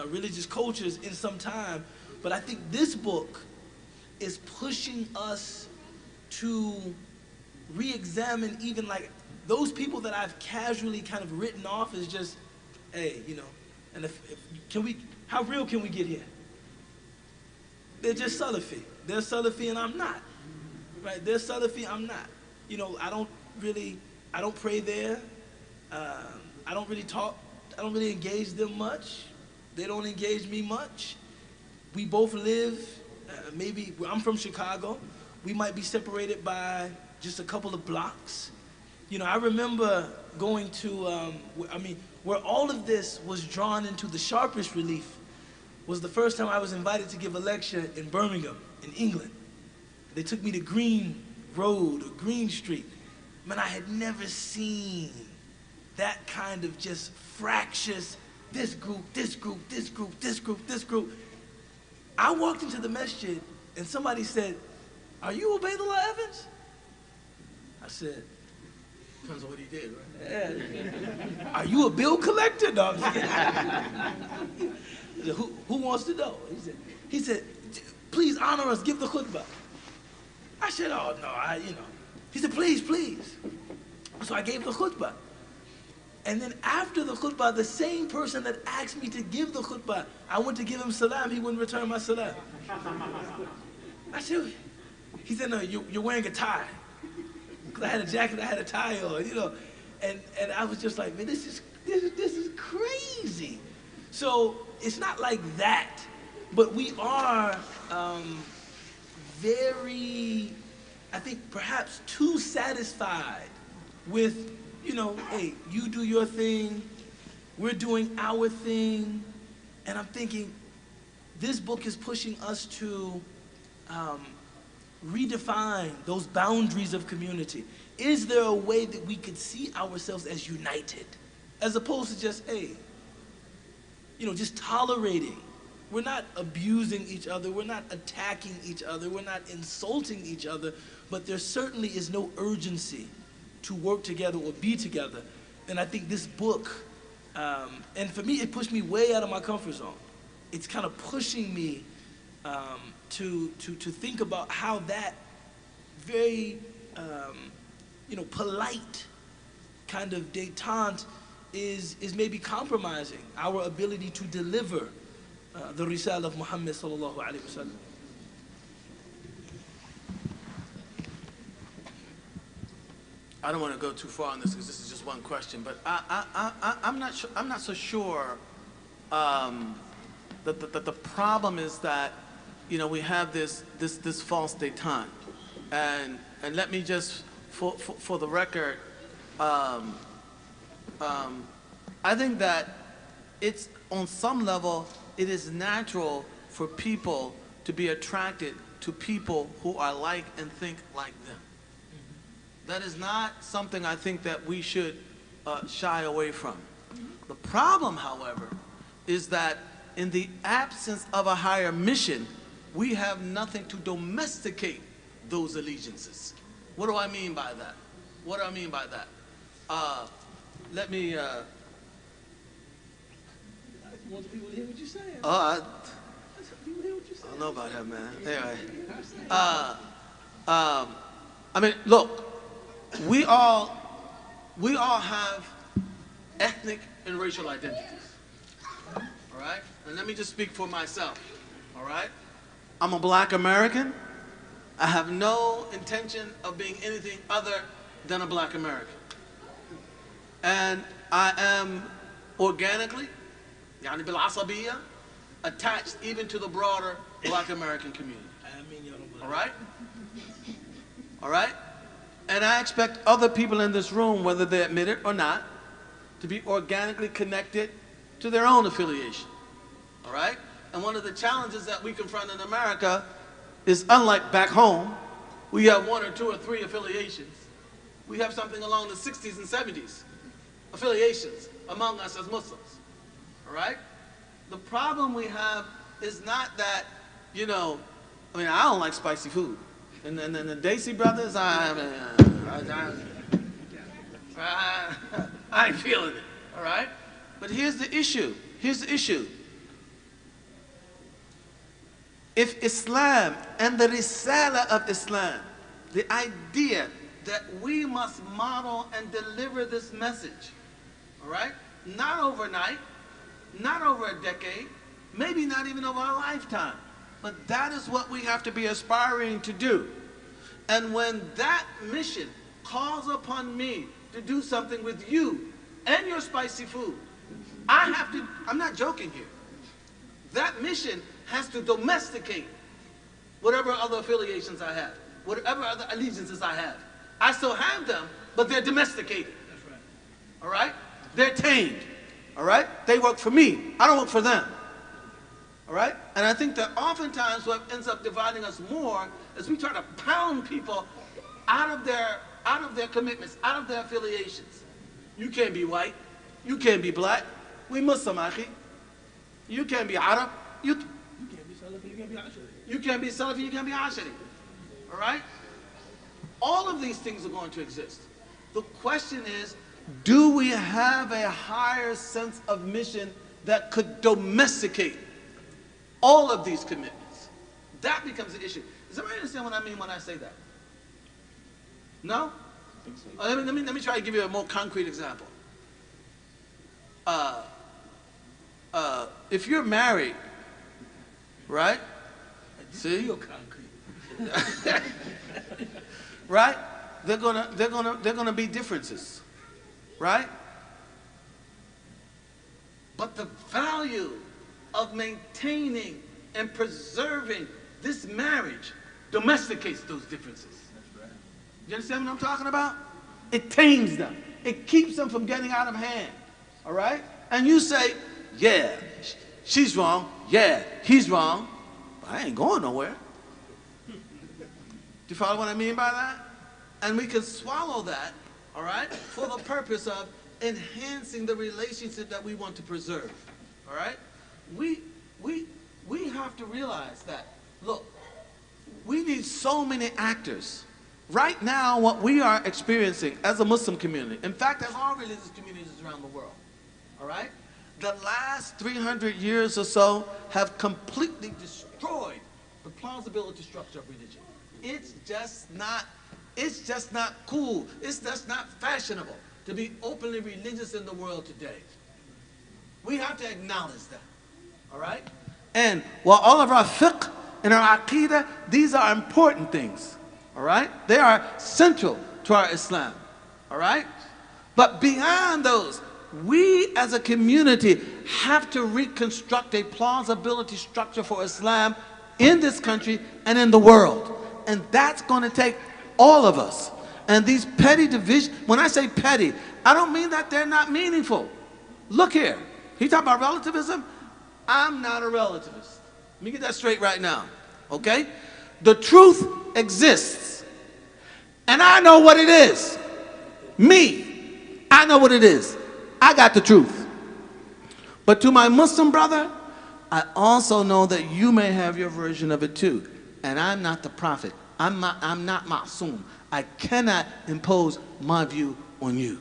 religious cultures in some time. But I think this book is pushing us to re-examine even like those people that I've casually kind of written off as just, hey, you know, and how real can we get here? They're just Salafi. They're Salafi and I'm not, right? They're Salafi, I'm not. You know, I don't pray there. I don't really talk, I don't really engage them much. They don't engage me much. We both live, maybe, I'm from Chicago. We might be separated by just a couple of blocks. You know, I remember going to, where all of this was drawn into the sharpest relief was the first time I was invited to give a lecture in Birmingham, in England. They took me to Green Road or Green Street. Man, I had never seen that kind of just fractious, this group, this group, this group, this group, this group. I walked into the masjid and somebody said, "Are you Ubaydullah Evans?" I said, depends on what he did, right? Yeah. "Are you a bill collector?" No, I'm just kidding. He said, who wants to know? He said, "Please honor us, give the khutbah." I said, "Oh no, you know." He said, "Please." So I gave the khutbah. And then after the khutbah, the same person that asked me to give the khutbah, I went to give him salam, he wouldn't return my salam. I said, he said, "No, you're wearing a tie." Because I had a jacket, I had a tie on, you know. And I was just like, man, this is crazy. So it's not like that, but we are very, I think perhaps too satisfied with, you know, hey, you do your thing, we're doing our thing. And I'm thinking, this book is pushing us to redefine those boundaries of community. Is there a way that we could see ourselves as united, as opposed to just, hey, you know, just tolerating? We're not abusing each other, we're not attacking each other, we're not insulting each other, but there certainly is no urgency to work together or be together. And I think this book, and for me, it pushed me way out of my comfort zone. It's kind of pushing me to think about how that very, you know, polite kind of detente is maybe compromising our ability to deliver the risal of Muhammad sallallahu alaihi wasallam. I don't want to go too far on this because this is just one question, but I'm not sure. I'm not so sure that the problem is that, you know, we have this false detente, and let me just for the record, I think that it's on some level it is natural for people to be attracted to people who are like and think like them. That is not something I think that we should shy away from. The problem, however, is that in the absence of a higher mission, we have nothing to domesticate those allegiances. What do I mean by that? What do I mean by that? Let me. Want people to hear what you're saying. I People hear what you're saying. don't know about that, man. Anyway, I mean, look. We all have ethnic and racial identities, all right? And let me just speak for myself, all right? I'm a black American. I have no intention of being anything other than a black American. And I am organically, يعني بالعصبية, attached even to the broader black American community, all right? All right? And I expect other people in this room, whether they admit it or not, to be organically connected to their own affiliation. All right? And one of the challenges that we confront in America is, unlike back home, we have 1 or 2 or 3 affiliations. We have something along the 60s and 70s affiliations among us as Muslims. All right? The problem we have is not that, you know, I mean, I don't like spicy food. And then the Dacey brothers, I ain't feeling it, all right? But here's the issue. Here's the issue. If Islam and the risala of Islam, the idea that we must model and deliver this message, all right? Not overnight, not over a decade, maybe not even over a lifetime. But that is what we have to be aspiring to do. And when that mission calls upon me to do something with you and your spicy food, I have to, I'm not joking here. That mission has to domesticate whatever other affiliations I have, whatever other allegiances I have. I still have them, but they're domesticated. That's right. All right? They're tamed. All right? They work for me. I don't work for them. All right? And I think that oftentimes what ends up dividing us more is we try to pound people out of their commitments, out of their affiliations. You can't be white. You can't be black. We Muslim, akhi. You can't be Arab. You can't be Salafi. You can't be Ashari. You can't be Salafi. You can't be Ashari. All right? All of these things are going to exist. The question is, do we have a higher sense of mission that could domesticate all of these commitments? That becomes the issue. Does everybody understand what I mean when I say that? No? I think so. Let me try to give you a more concrete example. If you're married, right? See? Concrete. Right? They're gonna be differences, right? But the value of maintaining and preserving this marriage domesticates those differences. That's right. You understand what I'm talking about? It tames them. It keeps them from getting out of hand. All right? And you say, yeah, she's wrong. Yeah, he's wrong. But I ain't going nowhere. Do you follow what I mean by that? And we can swallow that, all right, for the purpose of enhancing the relationship that we want to preserve. All right? We have to realize that, look, we need so many actors. Right now, what we are experiencing as a Muslim community, in fact, as all religious communities around the world, all right, the last 300 years or so have completely destroyed the plausibility structure of religion. It's just not cool. It's just not fashionable. to be openly religious in the world today. We have to acknowledge that, all right? And while all of our fiqh and our aqidah, these are important things, all right? They are central to our Islam, all right? But beyond those, we as a community have to reconstruct a plausibility structure for Islam in this country and in the world. And that's going to take all of us. And these petty divisions, when I say petty, I don't mean that they're not meaningful. Look here, he talking about relativism. I'm not a relativist. Let me get that straight right now, okay? The truth exists, and I know what it is. Me, I know what it is. I got the truth. But to my Muslim brother, I also know that you may have your version of it too. And I'm not the prophet. I'm not ma'soom. I cannot impose my view on you.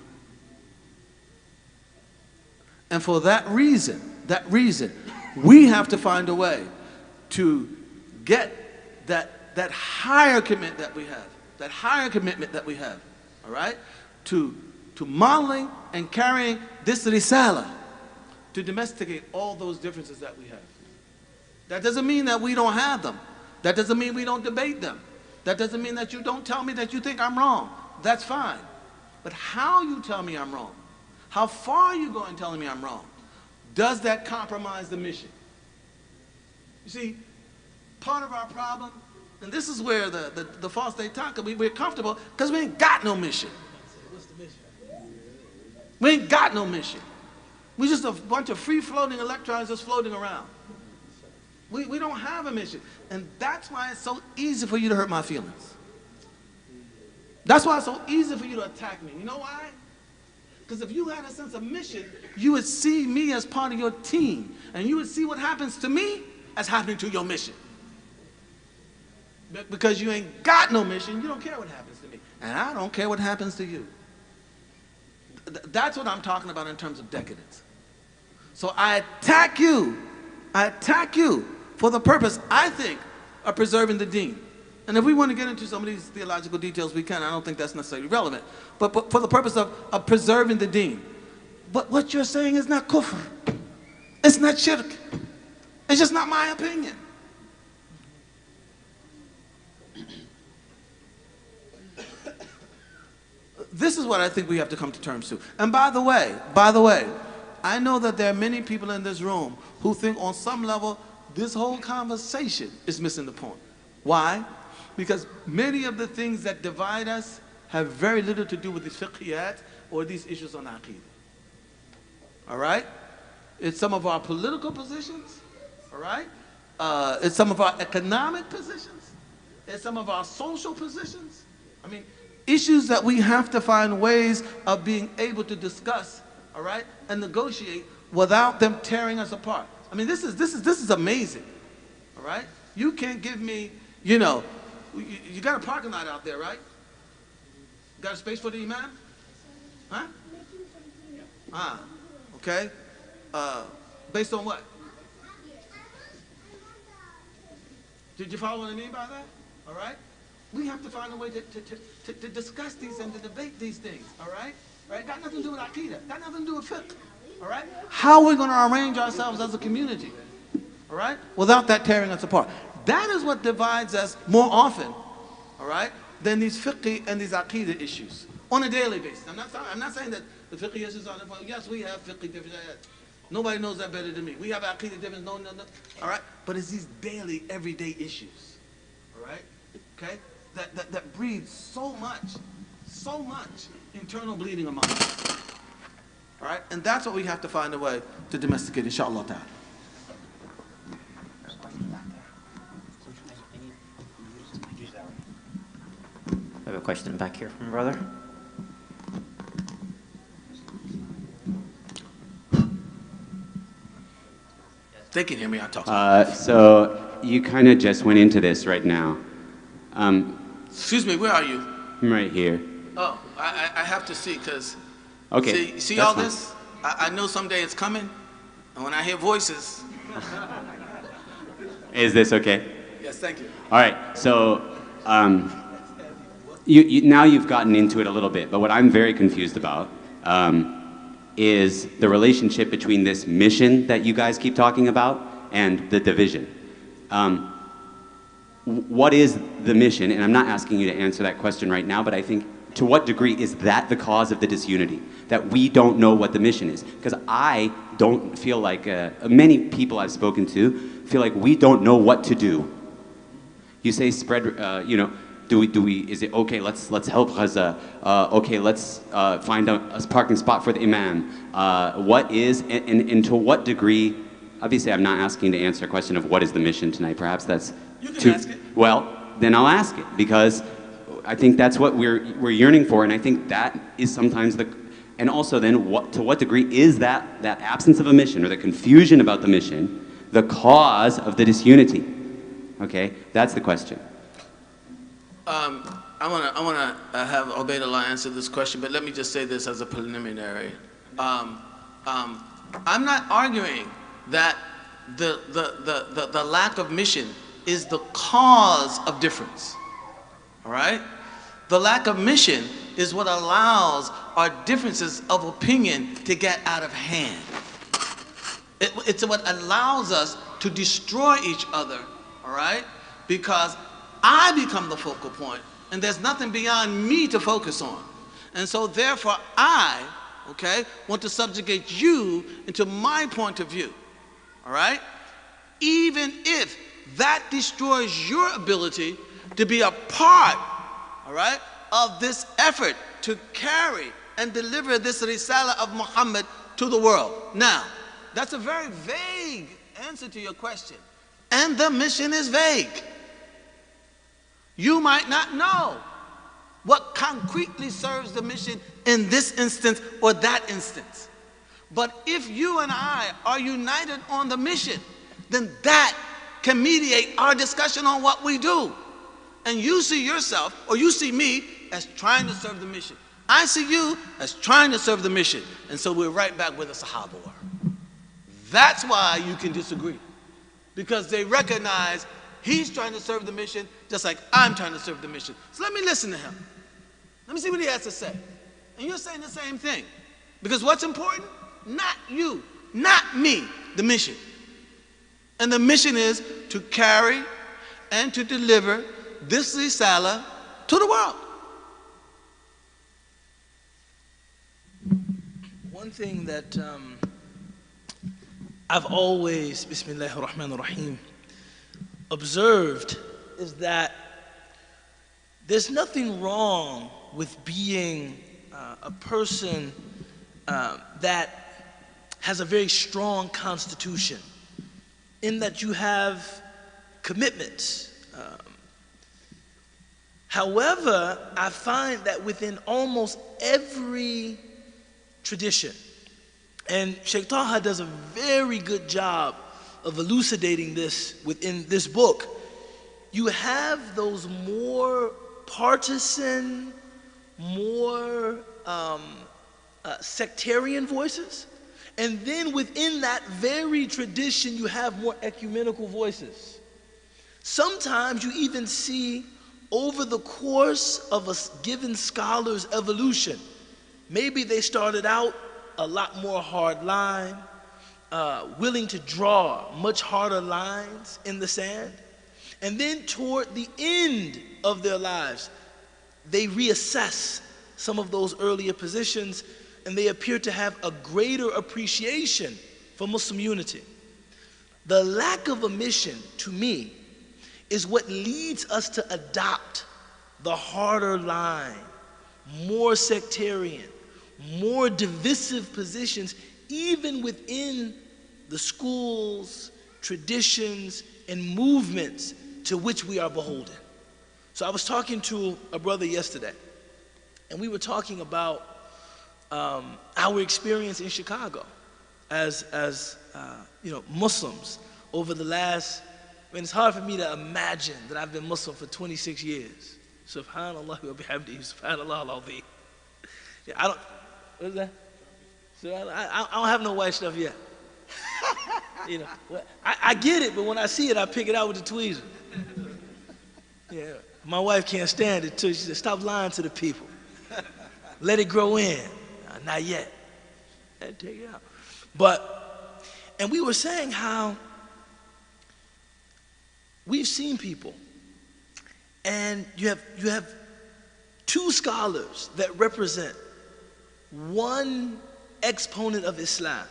And for that reason, we have to find a way to get that higher commitment that we have, all right, to modeling and carrying this risala, to domesticate all those differences that we have. That doesn't mean that we don't have them. That doesn't mean we don't debate them. That doesn't mean that you don't tell me that you think I'm wrong. That's fine. But how you tell me I'm wrong, how far you go in telling me I'm wrong, does that compromise the mission? You see, part of our problem, and this is where the false they talk, we're comfortable because we ain't got no mission. What's the mission? We ain't got no mission. We're just a bunch of free-floating electrons just floating around. We don't have a mission. And that's why it's so easy for you to hurt my feelings. That's why it's so easy for you to attack me. You know why? Because if you had a sense of mission, you would see me as part of your team. And you would see what happens to me as happening to your mission. Because you ain't got no mission, you don't care what happens to me. And I don't care what happens to you. That's what I'm talking about in terms of decadence. So I attack you for the purpose, I think, of preserving the deen. And if we want to get into some of these theological details, we can. I don't think that's necessarily relevant. But for the purpose of preserving the deen. But what you're saying is not kufr. It's not shirk. It's just not my opinion. This is what I think we have to come to terms to. And by the way, I know that there are many people in this room who think on some level this whole conversation is missing the point. Why? Because many of the things that divide us have very little to do with these fiqhiyat or these issues on aqeedah. All right? It's some of our political positions. All right? It's some of our economic positions. It's some of our social positions. I mean, issues that we have to find ways of being able to discuss, all right, and negotiate without them tearing us apart. I mean, this is amazing, all right? You can't give me, you know, you got a parking lot out there, right? Got a space for the imam? Huh? Okay. Based on what? Did you follow what I mean by that? All right? We have to find a way to discuss these and to debate these things, all right? Right? Got nothing to do with Aqidah. Got nothing to do with fiqh, all right? How are we going to arrange ourselves as a community, all right, without that tearing us apart? That is what divides us more often, all right, than these fiqh and these Aqidah issues on a daily basis. I'm not saying that the fiqh issues are different. Yes, we have fiqh differences. Nobody knows that better than me. We have Aqidah differences. No, all right? But it's these daily, everyday issues, all right, okay? That breeds so much internal bleeding among us. All right? And that's what we have to find a way to domesticate, inshallah ta'ala. I have a question back here from a brother. They can hear me, I'll talk. So you kind of just went into this right now. Excuse me, where are you? I'm right here. Oh, I have to see, because Okay. see all this? I know someday it's coming, and when I hear voices. Is this okay? Yes, thank you. All right. So now you've gotten into it a little bit, but what I'm very confused about is the relationship between this mission that you guys keep talking about and the division. What is the mission? And I'm not asking you to answer that question right now, but I think, to what degree is that the cause of the disunity? That we don't know what the mission is? Because I don't feel like, many people I've spoken to feel like we don't know what to do. You say spread, is it okay, let's help Gaza, okay, let's find a parking spot for the imam. What is, and to what degree, obviously I'm not asking to answer a question of what is the mission tonight, perhaps that's You can ask it. Well, then I'll ask it, because I think that's what we're yearning for, and I think that is sometimes and also then, to what degree is that absence of a mission, or the confusion about the mission, the cause of the disunity? Okay, that's the question. I want to have Ubaydullah answer this question, but let me just say this as a preliminary. I'm not arguing that the lack of mission is the cause of difference, all right? The lack of mission is what allows our differences of opinion to get out of hand. It's what allows us to destroy each other, all right? Because I become the focal point, and there's nothing beyond me to focus on. And so therefore I, okay, want to subjugate you into my point of view, all right? Even if that destroys your ability to be a part, all right, of this effort to carry and deliver this risala of Muhammad to the world. Now, that's a very vague answer to your question. And the mission is vague. You might not know what concretely serves the mission in this instance or that instance. But if you and I are united on the mission, then that can mediate our discussion on what we do. And you see yourself, or you see me, as trying to serve the mission. I see you as trying to serve the mission. And so we're right back where the Sahaba were. That's why you can disagree. Because they recognize he's trying to serve the mission just like I'm trying to serve the mission. So let me listen to him. Let me see what he has to say. And you're saying the same thing. Because what's important? Not you, not me, the mission. And the mission is to carry and to deliver this risala to the world. One thing that I've always, Bismillahir Rahmanir Rahim, observed is that there's nothing wrong with being a person that has a very strong constitution, in that you have commitments. However, I find that within almost every tradition, and Sheikh Taha does a very good job of elucidating this within this book, you have those more partisan, more sectarian voices. And then within that very tradition, you have more ecumenical voices. Sometimes you even see over the course of a given scholar's evolution, maybe they started out a lot more hard line, willing to draw much harder lines in the sand. And then toward the end of their lives, they reassess some of those earlier positions, and they appear to have a greater appreciation for Muslim unity. The lack of a mission, to me, is what leads us to adopt the harder line, more sectarian, more divisive positions, even within the schools, traditions, and movements to which we are beholden. So I was talking to a brother yesterday, and we were talking about our experience in Chicago as Muslims over the last, it's hard for me to imagine that I've been Muslim for 26 years. Subhanallah wa bihamdihi, subhanallah al-azim. Yeah, what is that? So I don't have no white stuff yet. I get it, but when I see it, I pick it out with the tweezer. Yeah, my wife can't stand it too. She said, "Stop lying to the people. Let it grow in." not yet. Had to take it out. But, and we were saying how we've seen people, and you have two scholars that represent one exponent of Islam.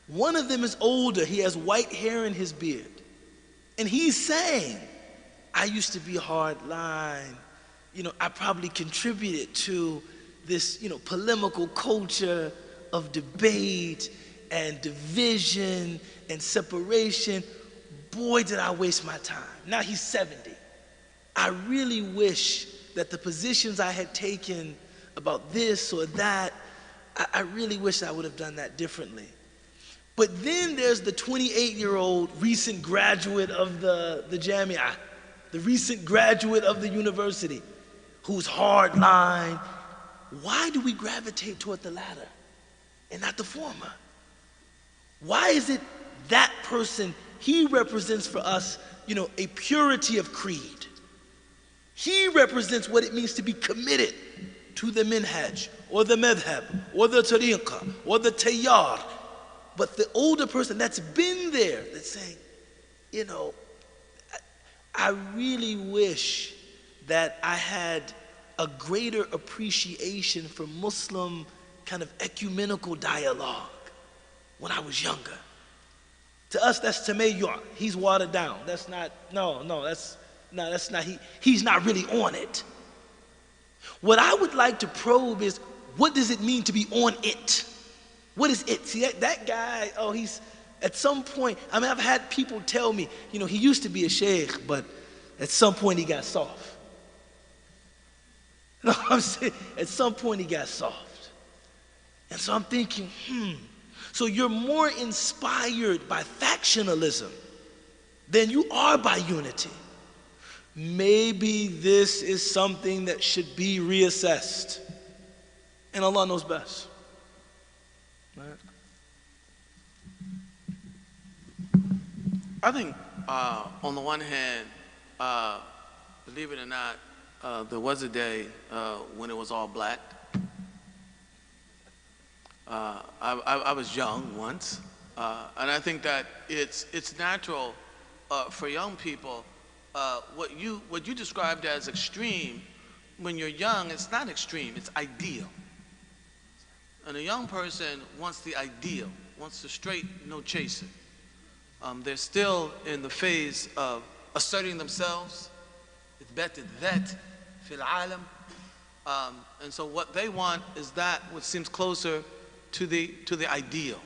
One of them is older, he has white hair in his beard. And he's saying, I used to be hardline. I probably contributed to this, polemical culture of debate and division and separation. Boy, did I waste my time. Now he's 70. I really wish that the positions I had taken about this or that, I really wish I would have done that differently. But then there's the 28-year-old recent graduate of the Jamia, the recent graduate of the university, who's hardline. Why do we gravitate toward the latter and not the former? Why is it that person, he represents for us, a purity of creed. He represents what it means to be committed to the minhaj, or the madhab, or the tariqah, or the tayyar. But the older person that's been there, that's saying, I really wish that I had a greater appreciation for Muslim kind of ecumenical dialogue when I was younger. To us, that's tamayyur. He's watered down. That's not, that's not, he's not really on it. What I would like to probe is, what does it mean to be on it? What is it? See, that guy, he's, at some point, I've had people tell me, he used to be a sheikh, but at some point he got soft. You know what I'm saying? At some point he got soft. And so I'm thinking, so you're more inspired by factionalism than you are by unity. Maybe this is something that should be reassessed. And Allah knows best. Right? I think on the one hand, believe it or not, there was a day when it was all black. I was young once, and I think that it's natural for young people. What you described as extreme, when you're young, it's not extreme, it's ideal. And a young person wants the ideal, wants the straight, no chaser. They're still in the phase of asserting themselves. إثبات الذات في العالم. And so what they want is that which seems closer to the ideal.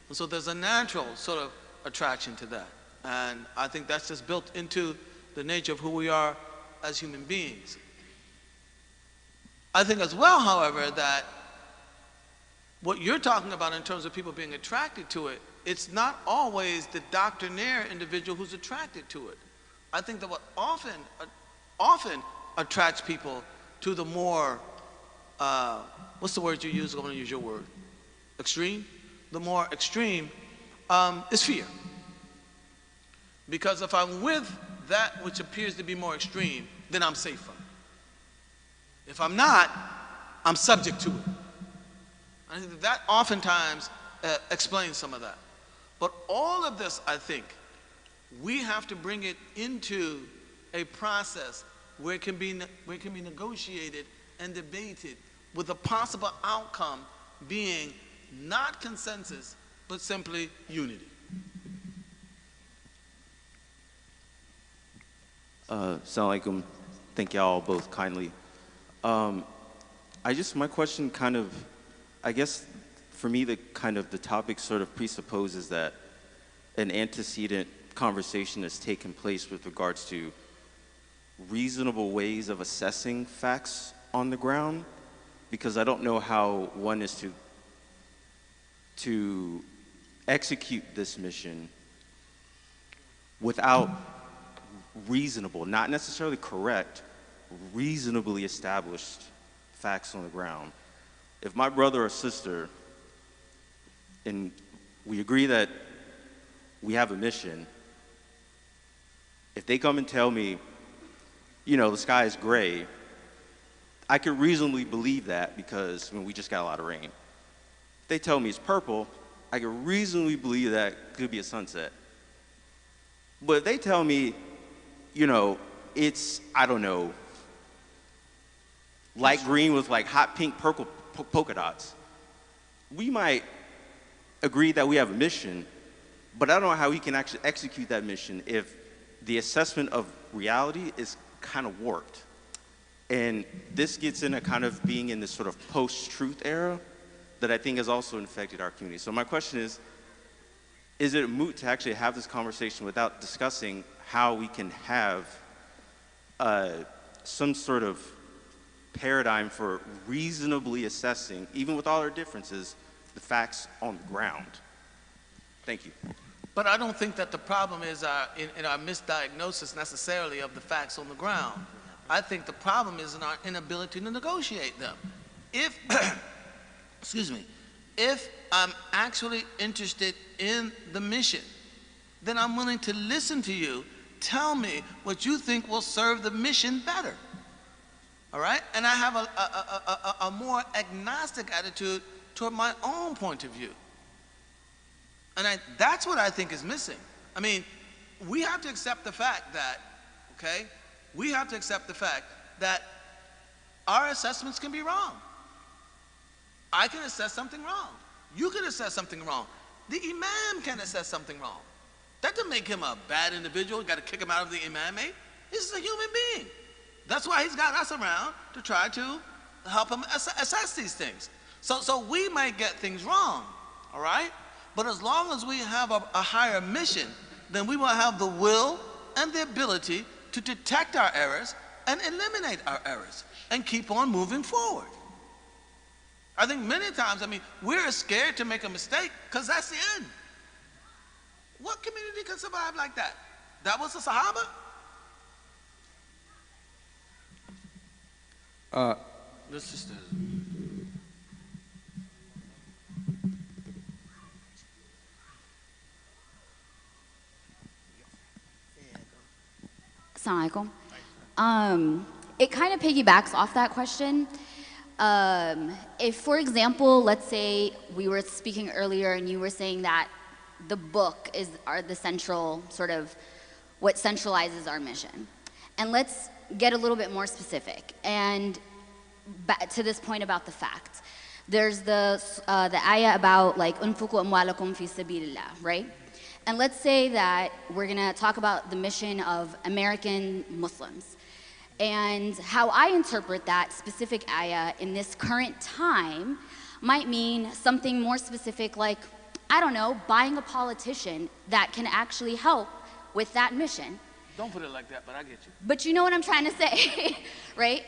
And so there's a natural sort of attraction to that. And I think that's just built into the nature of who we are as human beings. I think as well, however, that what you're talking about in terms of people being attracted to it, it's not always the doctrinaire individual who's attracted to it. I think that what often attracts people to the more, what's the word you use? I'm going to use your word. Extreme? The more extreme is fear. Because if I'm with that which appears to be more extreme, then I'm safer. If I'm not, I'm subject to it. I think that oftentimes explains some of that. But all of this, I think, we have to bring it into a process where it can be negotiated and debated, with a possible outcome being not consensus, but simply unity. Assalamu alaikum. Thank y'all both kindly. My question kind of, I guess for me, the topic sort of presupposes that an antecedent conversation has taken place with regards to reasonable ways of assessing facts on the ground, because I don't know how one is to execute this mission without reasonable, not necessarily correct, reasonably established facts on the ground. If my brother or sister, and we agree that we have a mission, if they come and tell me, the sky is gray, I could reasonably believe that because we just got a lot of rain. they tell me it's purple, I can reasonably believe that could be a sunset. But if they tell me, you know, it's, I don't know, light green with like hot pink purple polka dots, we might agree that we have a mission, but I don't know how we can actually execute that mission if the assessment of reality is kind of warped. And this gets into kind of being in this sort of post-truth era that I think has also infected our community. So my question is it moot to actually have this conversation without discussing how we can have some sort of paradigm for reasonably assessing, even with all our differences, the facts on the ground? Thank you. But I don't think that the problem is in our misdiagnosis necessarily of the facts on the ground. I think the problem is in our inability to negotiate them. If, excuse me, if I'm actually interested in the mission, then I'm willing to listen to you. Tell me what you think will serve the mission better. All right? And I have a more agnostic attitude toward my own point of view. And that's what I think is missing. I mean, we have to accept the fact that, okay, we have to accept the fact that our assessments can be wrong. I can assess something wrong. You can assess something wrong. The imam can assess something wrong. That doesn't make him a bad individual. You got to kick him out of the imamate. He's a human being. That's why he's got us around to try to help him assess these things. So we might get things wrong, all right? But as long as we have a higher mission, then we will have the will and the ability to detect our errors and eliminate our errors and keep on moving forward. I think many times, I mean, we're scared to make a mistake because that's the end. What community can survive like that? That was the Sahaba? Let's just Assalamu alaikum. It kind of piggybacks off that question. If, for example, let's say we were speaking earlier and you were saying that the book are the central sort of what centralizes our mission. And let's get a little bit more specific. And to this point about the facts. There's the ayah about like unfuku amwalakum fi sabilillah, right? And let's say that we're gonna talk about the mission of American Muslims. And how I interpret that specific ayah in this current time might mean something more specific like, I don't know, buying a politician that can actually help with that mission. Don't put it like that, but I get you. But you know what I'm trying to say, right?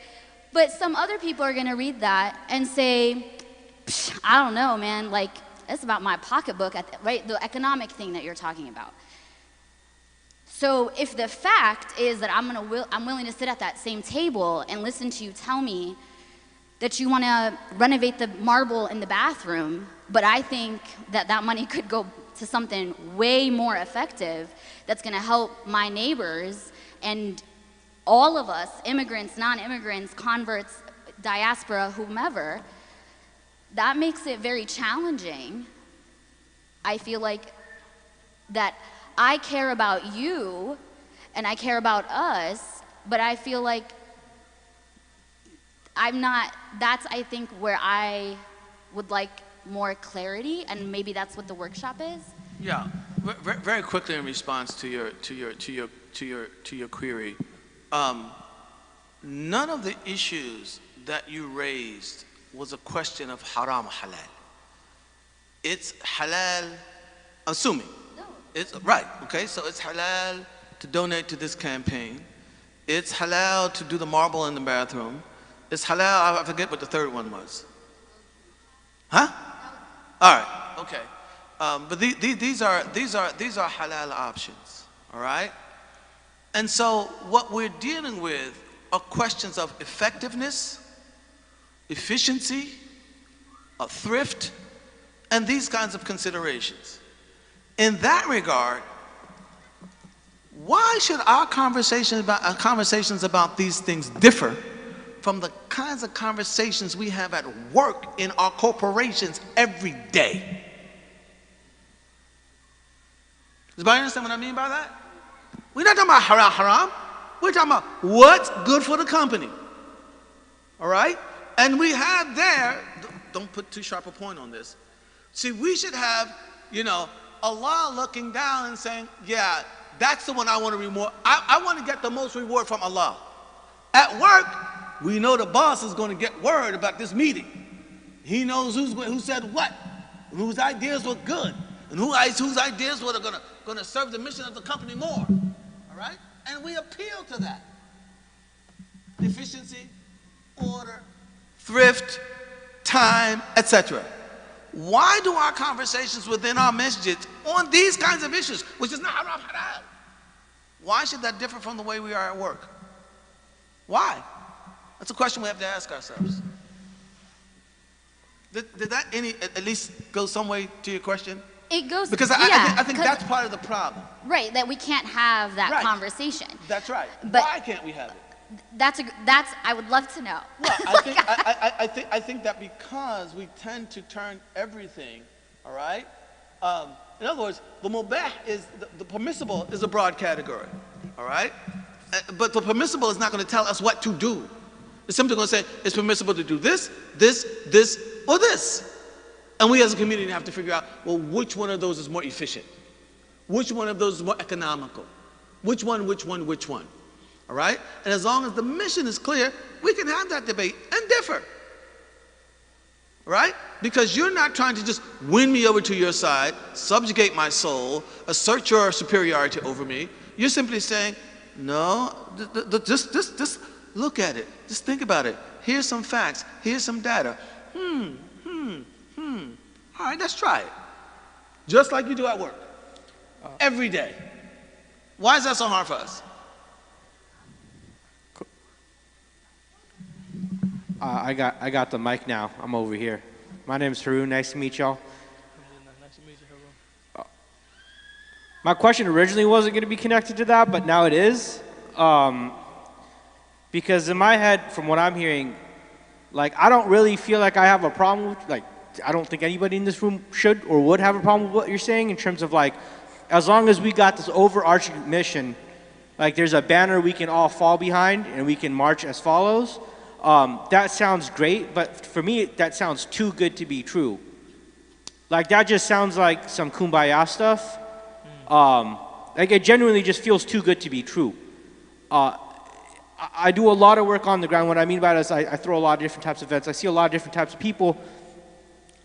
But some other people are gonna read that and say, I don't know, man, like, it's about my pocketbook, right? The economic thing that you're talking about. So if the fact is that I'm willing to sit at that same table and listen to you tell me that you want to renovate the marble in the bathroom, but I think that that money could go to something way more effective that's going to help my neighbors and all of us, immigrants, non-immigrants, converts, diaspora, whomever, that makes it very challenging. I feel like that I care about you and I care about us, but I feel like that's I think where I would like more clarity, and maybe that's what the workshop is. Yeah, very quickly in response to your query, none of the issues that you raised was a question of haram or halal. It's halal, assuming. It's right, okay, so it's halal to donate to this campaign. It's halal to do the marble in the bathroom. It's halal, I forget what the third one was. Huh? All right, okay. But these are halal options, all right? And so what we're dealing with are questions of effectiveness, efficiency, thrift, and these kinds of considerations. In that regard, why should our conversations about these things differ from the kinds of conversations we have at work in our corporations every day. Does anybody understand what I mean by that? We're not talking about haram. We're talking about what's good for the company. All right? And we have there, don't put too sharp a point on this. See, we should have, Allah looking down and saying, yeah, that's the one I want to reward. I want to get the most reward from Allah. At work, we know the boss is going to get word about this meeting. He knows who said what, whose ideas were good, and whose ideas were going to serve the mission of the company more. All right? And we appeal to that. Efficiency, order, thrift, time, etc. Why do our conversations within our masjids on these kinds of issues, which is not haram, halal, why should that differ from the way we are at work? Why? That's a question we have to ask ourselves. Did that at least go some way to your question? It goes, because yeah, I think that's part of the problem. Right, that we can't have that conversation. That's right. But why can't we have it? That's I would love to know. Well, I think that because we tend to turn everything, all right? In other words, the mubah is, the permissible is a broad category, all right? But the permissible is not going to tell us what to do. It's simply going to say, it's permissible to do this, this, this, or this. And we as a community have to figure out, well, which one of those is more efficient? Which one of those is more economical? Which one? All right? And as long as the mission is clear, we can have that debate and differ. Right? Because you're not trying to just win me over to your side, subjugate my soul, assert your superiority over me. You're simply saying, no, just look at it. Just think about it. Here's some facts. Here's some data. All right, let's try it. Just like you do at work. Every day. Why is that so hard for us? I got the mic now. I'm over here. My name's Haroon. Nice to meet y'all. Nice to meet you, Haroon. My question originally wasn't going to be connected to that, but now it is. Because in my head, from what I'm hearing, like, I don't really feel like I have a problem with, like, I don't think anybody in this room should or would have a problem with what you're saying in terms of, like, as long as we got this overarching mission, like, there's a banner we can all fall behind and we can march as follows. That sounds great, but for me, that sounds too good to be true. Like, that just sounds like some kumbaya stuff. Like, it genuinely just feels too good to be true. I do a lot of work on the ground. What I mean by that is I throw a lot of different types of events. I see a lot of different types of people.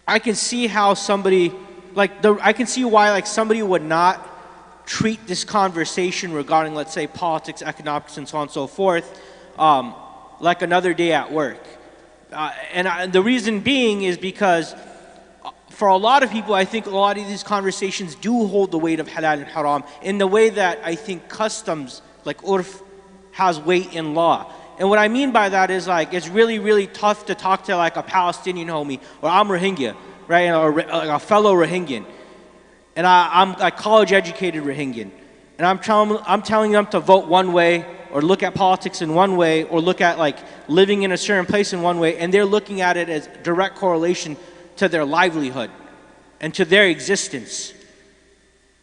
I can see how somebody, I can see why, like, somebody would not treat this conversation regarding, let's say, politics, economics, and so on and so forth, like another day at work. And the reason being is because for a lot of people, I think a lot of these conversations do hold the weight of halal and haram in the way that I think customs, like urf, has weight in law. And what I mean by that is, like, it's really, really tough to talk to, like, a Palestinian homie, or I'm Rohingya, right, or like a fellow Rohingyan. And I'm a college-educated Rohingyan. And I'm telling them to vote one way, or look at politics in one way, or look at, like, living in a certain place in one way, and they're looking at it as direct correlation to their livelihood and to their existence.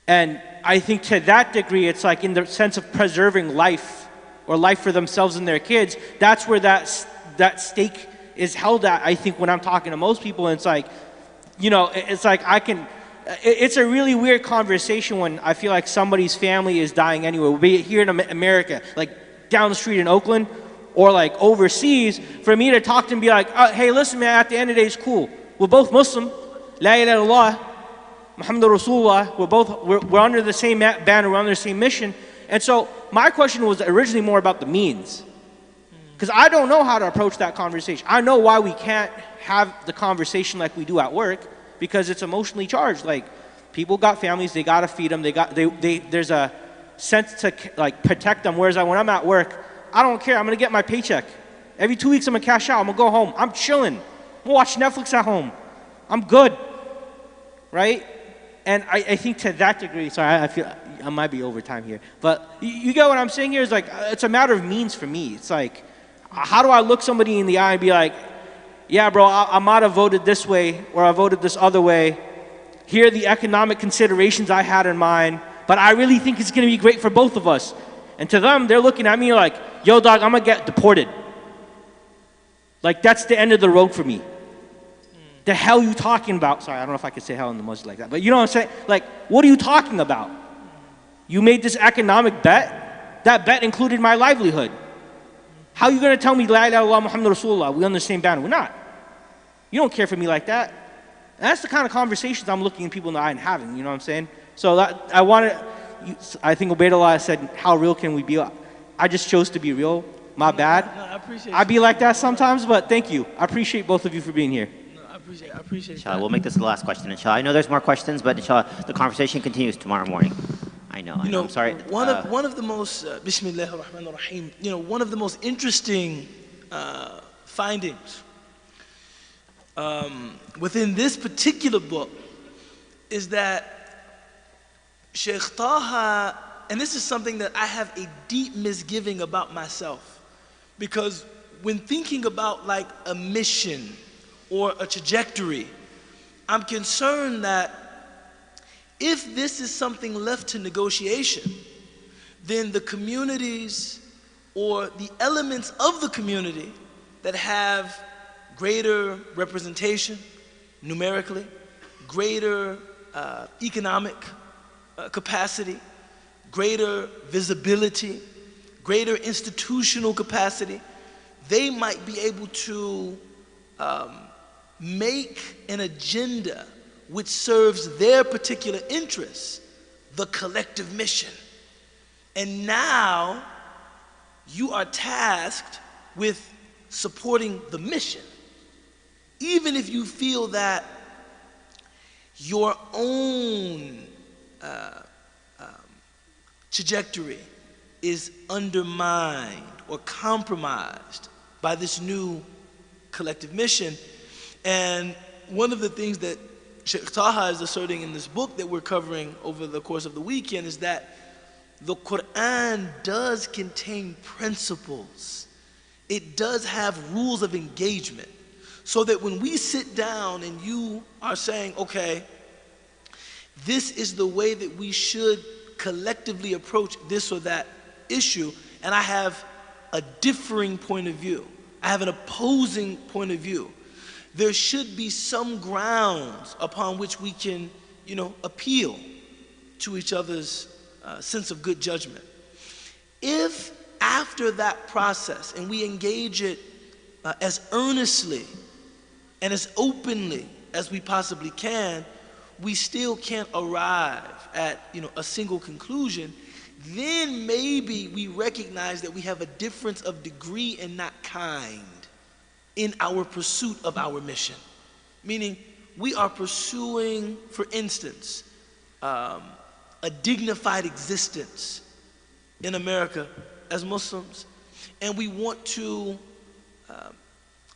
And I think to that degree, it's like in the sense of preserving life, or life for themselves and their kids, that's where that stake is held at, I think, when I'm talking to most people. And it's like, it's like it's a really weird conversation when I feel like somebody's family is dying anywhere, be it here in America, like down the street in Oakland, or like overseas, for me to talk to them and be like, hey, listen, man, at the end of the day, it's cool. We're both Muslim. La ilaha illallah, Muhammad Rasulullah. We're under the same banner, we're under the same mission. And so my question was originally more about the means. Because I don't know how to approach that conversation. I know why we can't have the conversation like we do at work, because it's emotionally charged. Like, people got families, they gotta feed them, there's a sense to, like, protect them. Whereas when I'm at work, I don't care, I'm gonna get my paycheck. Every 2 weeks I'm gonna cash out, I'm gonna go home. I'm chilling. I'm gonna watch Netflix at home. I'm good, right? And I think to that degree, sorry, I feel I might be over time here, but you get what I'm saying here is, like, it's a matter of means for me. It's like, How do I look somebody in the eye and be like, yeah, bro, I might have voted this way or I voted this other way. Here are the economic considerations I had in mind, but I really think it's gonna be great for both of us. And to them, they're looking at me like, yo, dog, I'm gonna get deported. Like, that's the end of the road for me. The hell you talking about? Sorry, I don't know if I could say hell in the masjid like that, but you know what I'm saying? Like, what are you talking about? You made this economic bet? That bet included my livelihood. How are you gonna tell me, La ilaha illallah Muhammad Rasulullah, we're on the same banner? We're not. You don't care for me like that. And that's the kind of conversations I'm looking people in the eye and having, you know what I'm saying? So that, I think Ubaydullah said, how real can we be? I just chose to be real, my bad. No, I appreciate I be like that sometimes, but thank you. I appreciate both of you for being here. No, I appreciate Inshallah, that. we'll make this the last question, inshallah. I know there's more questions, but inshallah, the conversation continues tomorrow morning. I know, I'm sorry. One of the most, Bismillah ar-Rahman ar-Rahim, one of the most interesting findings within this particular book is that Sheikh Taha, and this is something that I have a deep misgiving about myself, because when thinking about like a mission or a trajectory, I'm concerned that if this is something left to negotiation, then the communities or the elements of the community that have greater representation numerically, greater economic capacity, greater visibility, greater institutional capacity, they might be able to make an agenda which serves their particular interests, the collective mission. And now you are tasked with supporting the mission, even if you feel that your own trajectory is undermined or compromised by this new collective mission. And one of the things that Sheikh Taha is asserting in this book that we're covering over the course of the weekend is that the Quran does contain principles. It does have rules of engagement, so that when we sit down and you are saying, okay, this is the way that we should collectively approach this or that issue, and I have a differing point of view, I have an opposing point of view, there should be some grounds upon which we can, appeal to each other's sense of good judgment. If after that process, and we engage it as earnestly and as openly as we possibly can, we still can't arrive at a single conclusion, then maybe we recognize that we have a difference of degree and not kind in our pursuit of our mission. Meaning, we are pursuing, for instance, a dignified existence in America as Muslims, and we want to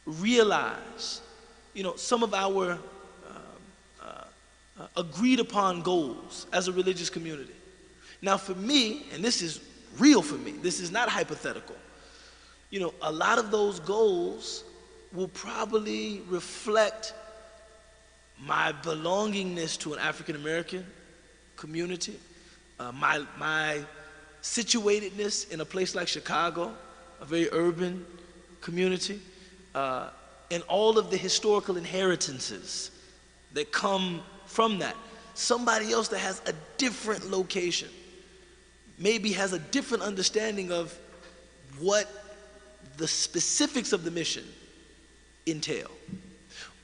realize, some of our agreed upon goals as a religious community. Now for me, and this is real for me, this is not hypothetical, a lot of those goals will probably reflect my belongingness to an African American community, my situatedness in a place like Chicago, a very urban community, and all of the historical inheritances that come from that. Somebody else that has a different location maybe has a different understanding of what the specifics of the mission entail.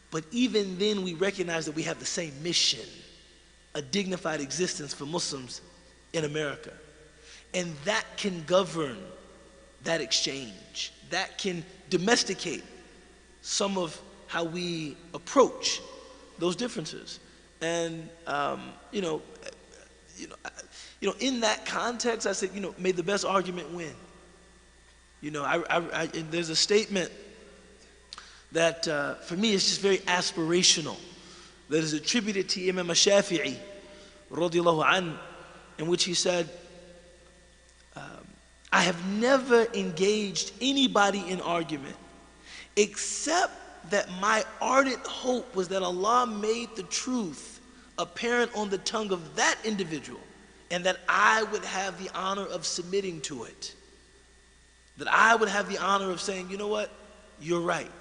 But even then, we recognize that we have the same mission, a dignified existence for Muslims in America. And that can govern that exchange. That can domesticate some of how we approach those differences. And in that context, I said, may the best argument win. There's a statement that for me is just very aspirational, that is attributed to Imam Shafi'i, radiallahu anhu, in which he said, I have never engaged anybody in argument except that my ardent hope was that Allah made the truth apparent on the tongue of that individual, and that I would have the honor of submitting to it. That I would have the honor of saying, you know what, you're right.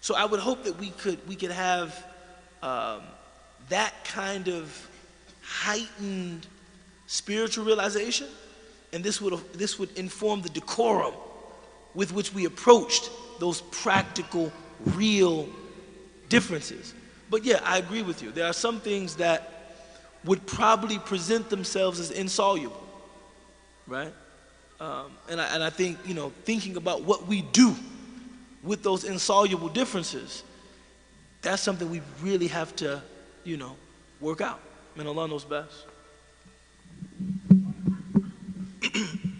So I would hope that we could have that kind of heightened spiritual realization, and this would inform the decorum with which we approached those practical, real differences. But yeah, I agree with you. There are some things that would probably present themselves as insoluble, right? And I think, you know, thinking about what we do with those insoluble differences, that's something we really have to, you know, work out. And Allah knows best.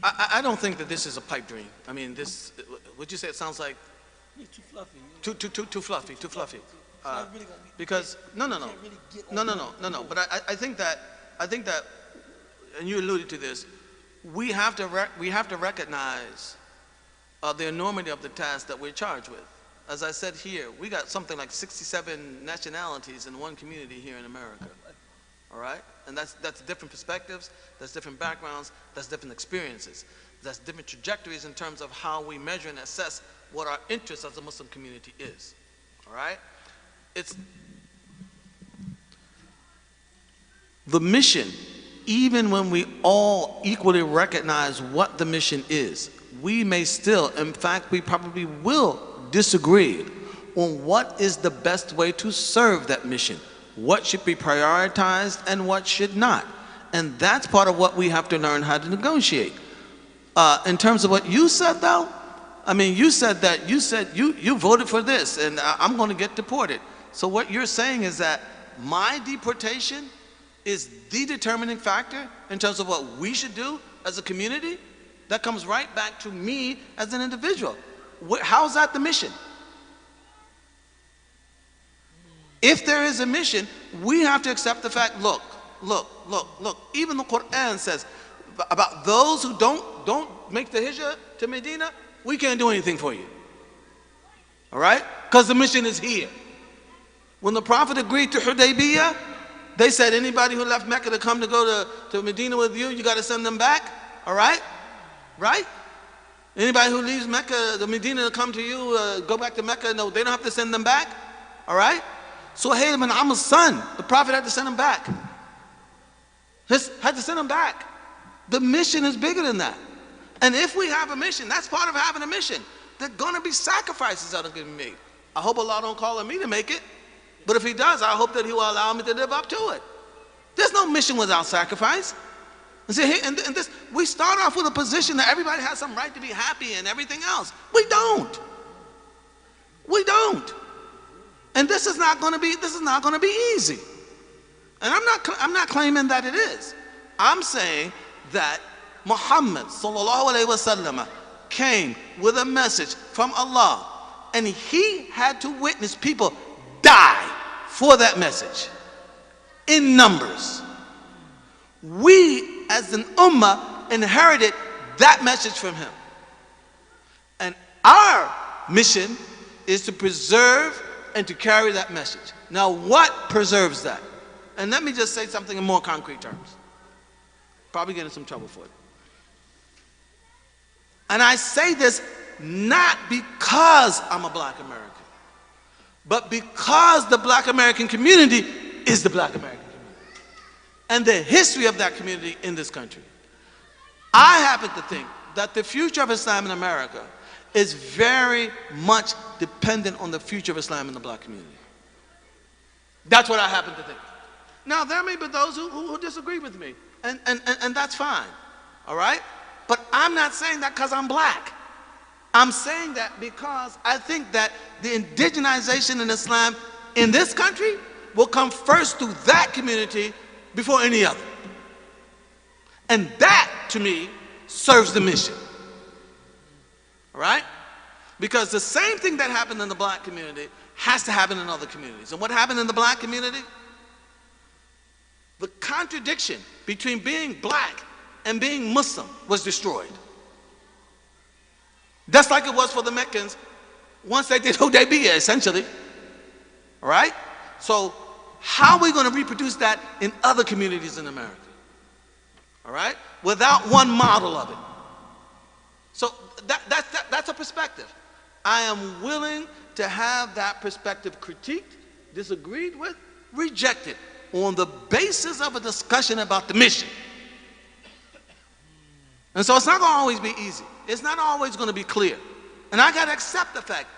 I don't think that this is a pipe dream. I mean, this, would you say it sounds like? Yeah, too fluffy. Too fluffy, too fluffy. Really Because, no. But I think that, and you alluded to this, we have to recognize the enormity of the task that we're charged with. As I said here, we got something like 67 nationalities in one community here in America. All right? And that's different perspectives, that's different backgrounds, that's different experiences, that's different trajectories in terms of how we measure and assess what our interest as a Muslim community is. All right? It's the mission, even when we all equally recognize what the mission is, we may still, in fact, we probably will disagree on what is the best way to serve that mission. What should be prioritized and what should not. And that's part of what we have to learn how to negotiate. In terms of what you said though, I mean, you said you voted for this and I'm going to get deported. So what you're saying is that my deportation is the determining factor in terms of what we should do as a community? That comes right back to me as an individual. How's that the mission? If there is a mission, we have to accept the fact, look, even the Quran says about those who don't make the hijrah to Medina, we can't do anything for you. All right? Because the mission is here. When the Prophet agreed to Hudaybiyah, they said anybody who left Mecca to come to go to Medina with you, you got to send them back. All right? Right? Anybody who leaves Mecca, the Medina to come to you, go back to Mecca, no, they don't have to send them back. All right? Suhail bin Amr's son, the Prophet had to send him back. Had to send him back. The mission is bigger than that. And if we have a mission, that's part of having a mission. There are going to be sacrifices that are going to be made. I hope Allah don't call on me to make it. But if He does, I hope that He will allow me to live up to it. There's no mission without sacrifice. And see, and this, we start off with a position that everybody has some right to be happy and everything else. We don't. We don't. And this is not going to be easy. And I'm not claiming that it is. I'm saying that Muhammad sallallahu alaihi wasallam came with a message from Allah, and he had to witness people die for that message in numbers. We as an ummah inherited that message from him. And our mission is to preserve and to carry that message. Now what preserves that? And let me just say something in more concrete terms. Probably get in some trouble for it. And I say this not because I'm a black American, but because the black American community is the black American community and the history of that community in this country. I happen to think that the future of Islam in America is very much dependent on the future of Islam in the black community. That's what I happen to think. Now, there may be those who disagree with me, and that's fine, all right? But I'm not saying that because I'm black. I'm saying that because I think that the indigenization in Islam in this country will come first through that community before any other. And that, to me, serves the mission. All right? Because the same thing that happened in the black community has to happen in other communities. And what happened in the black community? The contradiction between being black and being Muslim was destroyed. Just like it was for the Meccans once they did Hudaybiyah, essentially. All right? So how are we going to reproduce that in other communities in America? All right? Without one model of it. So that's a perspective. I am willing to have that perspective critiqued, disagreed with, rejected on the basis of a discussion about the mission. And so it's not going to always be easy. It's not always going to be clear. And I got to accept the fact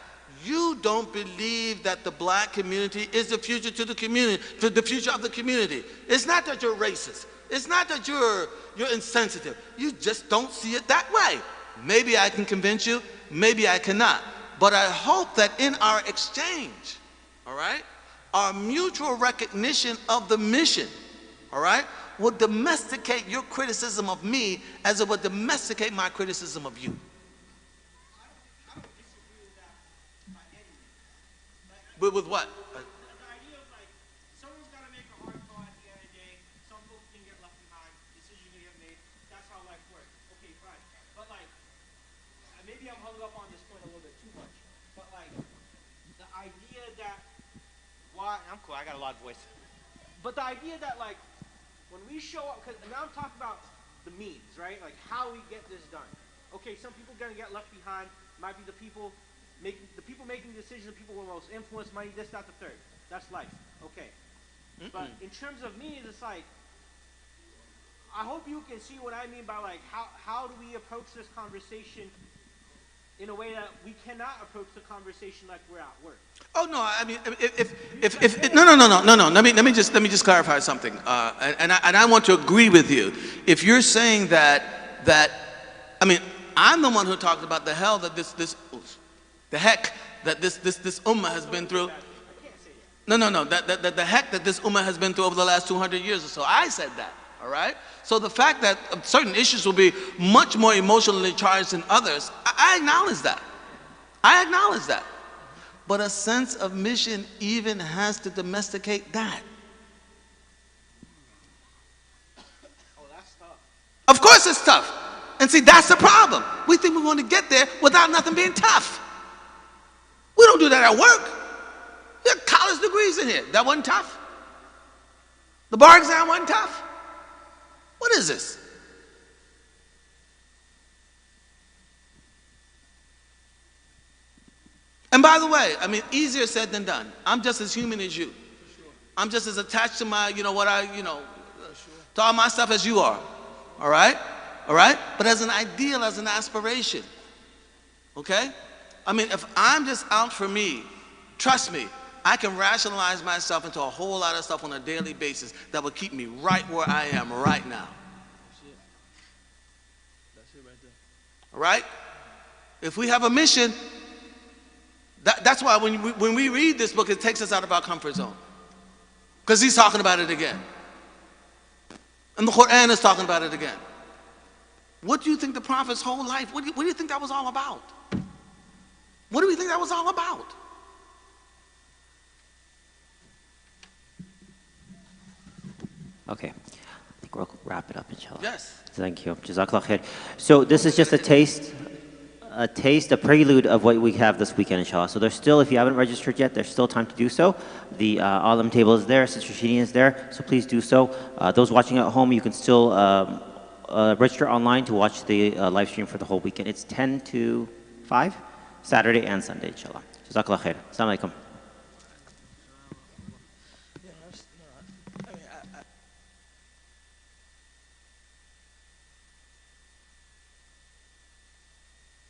you don't believe that the black community is the future to the community, to the future of the community. It's not that you're racist. It's not that you're insensitive. You just don't see it that way. Maybe I can convince you, maybe I cannot. But I hope that in our exchange, all right, our mutual recognition of the mission, all right, will domesticate your criticism of me as it would domesticate my criticism of you. But with what? The idea of like, someone's got to make a hard call at the end of the day. Some folks can get left behind. Decisions can get made. That's how life works. Okay, fine. But like, maybe I'm hung up on this point a little bit too much. But like, the idea that I'm cool. I got a lot of voice. But the idea that like, when we show up, because now I'm talking about the means, right? Like how we get this done. Okay, some people are gonna get left behind. Might be the people making decisions, the people with most influence, money, this, that, the third. That's life. Okay. But in terms of me, it's like, I hope you can see what I mean by like, how do we approach this conversation in a way that we cannot approach the conversation like we're at work? Oh no, I mean, no. Let me just clarify something, and I want to agree with you. If you're saying that I mean, I'm the one who talked about the hell that the heck that this ummah has been through. No, that the heck that this ummah has been through over the last 200 years or so. I said that, all right? So the fact that certain issues will be much more emotionally charged than others, I acknowledge that. I acknowledge that. But a sense of mission even has to domesticate that. Oh, that's tough. Of course it's tough. And see, that's the problem. We think we're going to get there without nothing being tough. We don't do that at work. There are college degrees in here. That wasn't tough. The bar exam wasn't tough. What is this? And by the way, I mean, easier said than done. I'm just as human as you. I'm just as attached to my, to all my stuff as you are. All right? All right? But as an ideal, as an aspiration. Okay? I mean, if I'm just out for me, trust me, I can rationalize myself into a whole lot of stuff on a daily basis that will keep me right where I am right now. That's it right there. All right? If we have a mission, that's why when we read this book, it takes us out of our comfort zone. Because he's talking about it again. And the Quran is talking about it again. What do you think the Prophet's whole life, what do you think that was all about? What do we think that was all about? Okay. I think we'll wrap it up, inshallah. Yes. Thank you. Jazakallah khair. So this is just a prelude of what we have this weekend, inshallah. So there's still, if you haven't registered yet, there's still time to do so. The Alam table is there, Sister Shini is there, so please do so. Those watching at home, you can still register online to watch the live stream for the whole weekend. It's 10 to 5, Saturday and Sunday, inshallah. Jazakallah khair. Assalamu alaikum.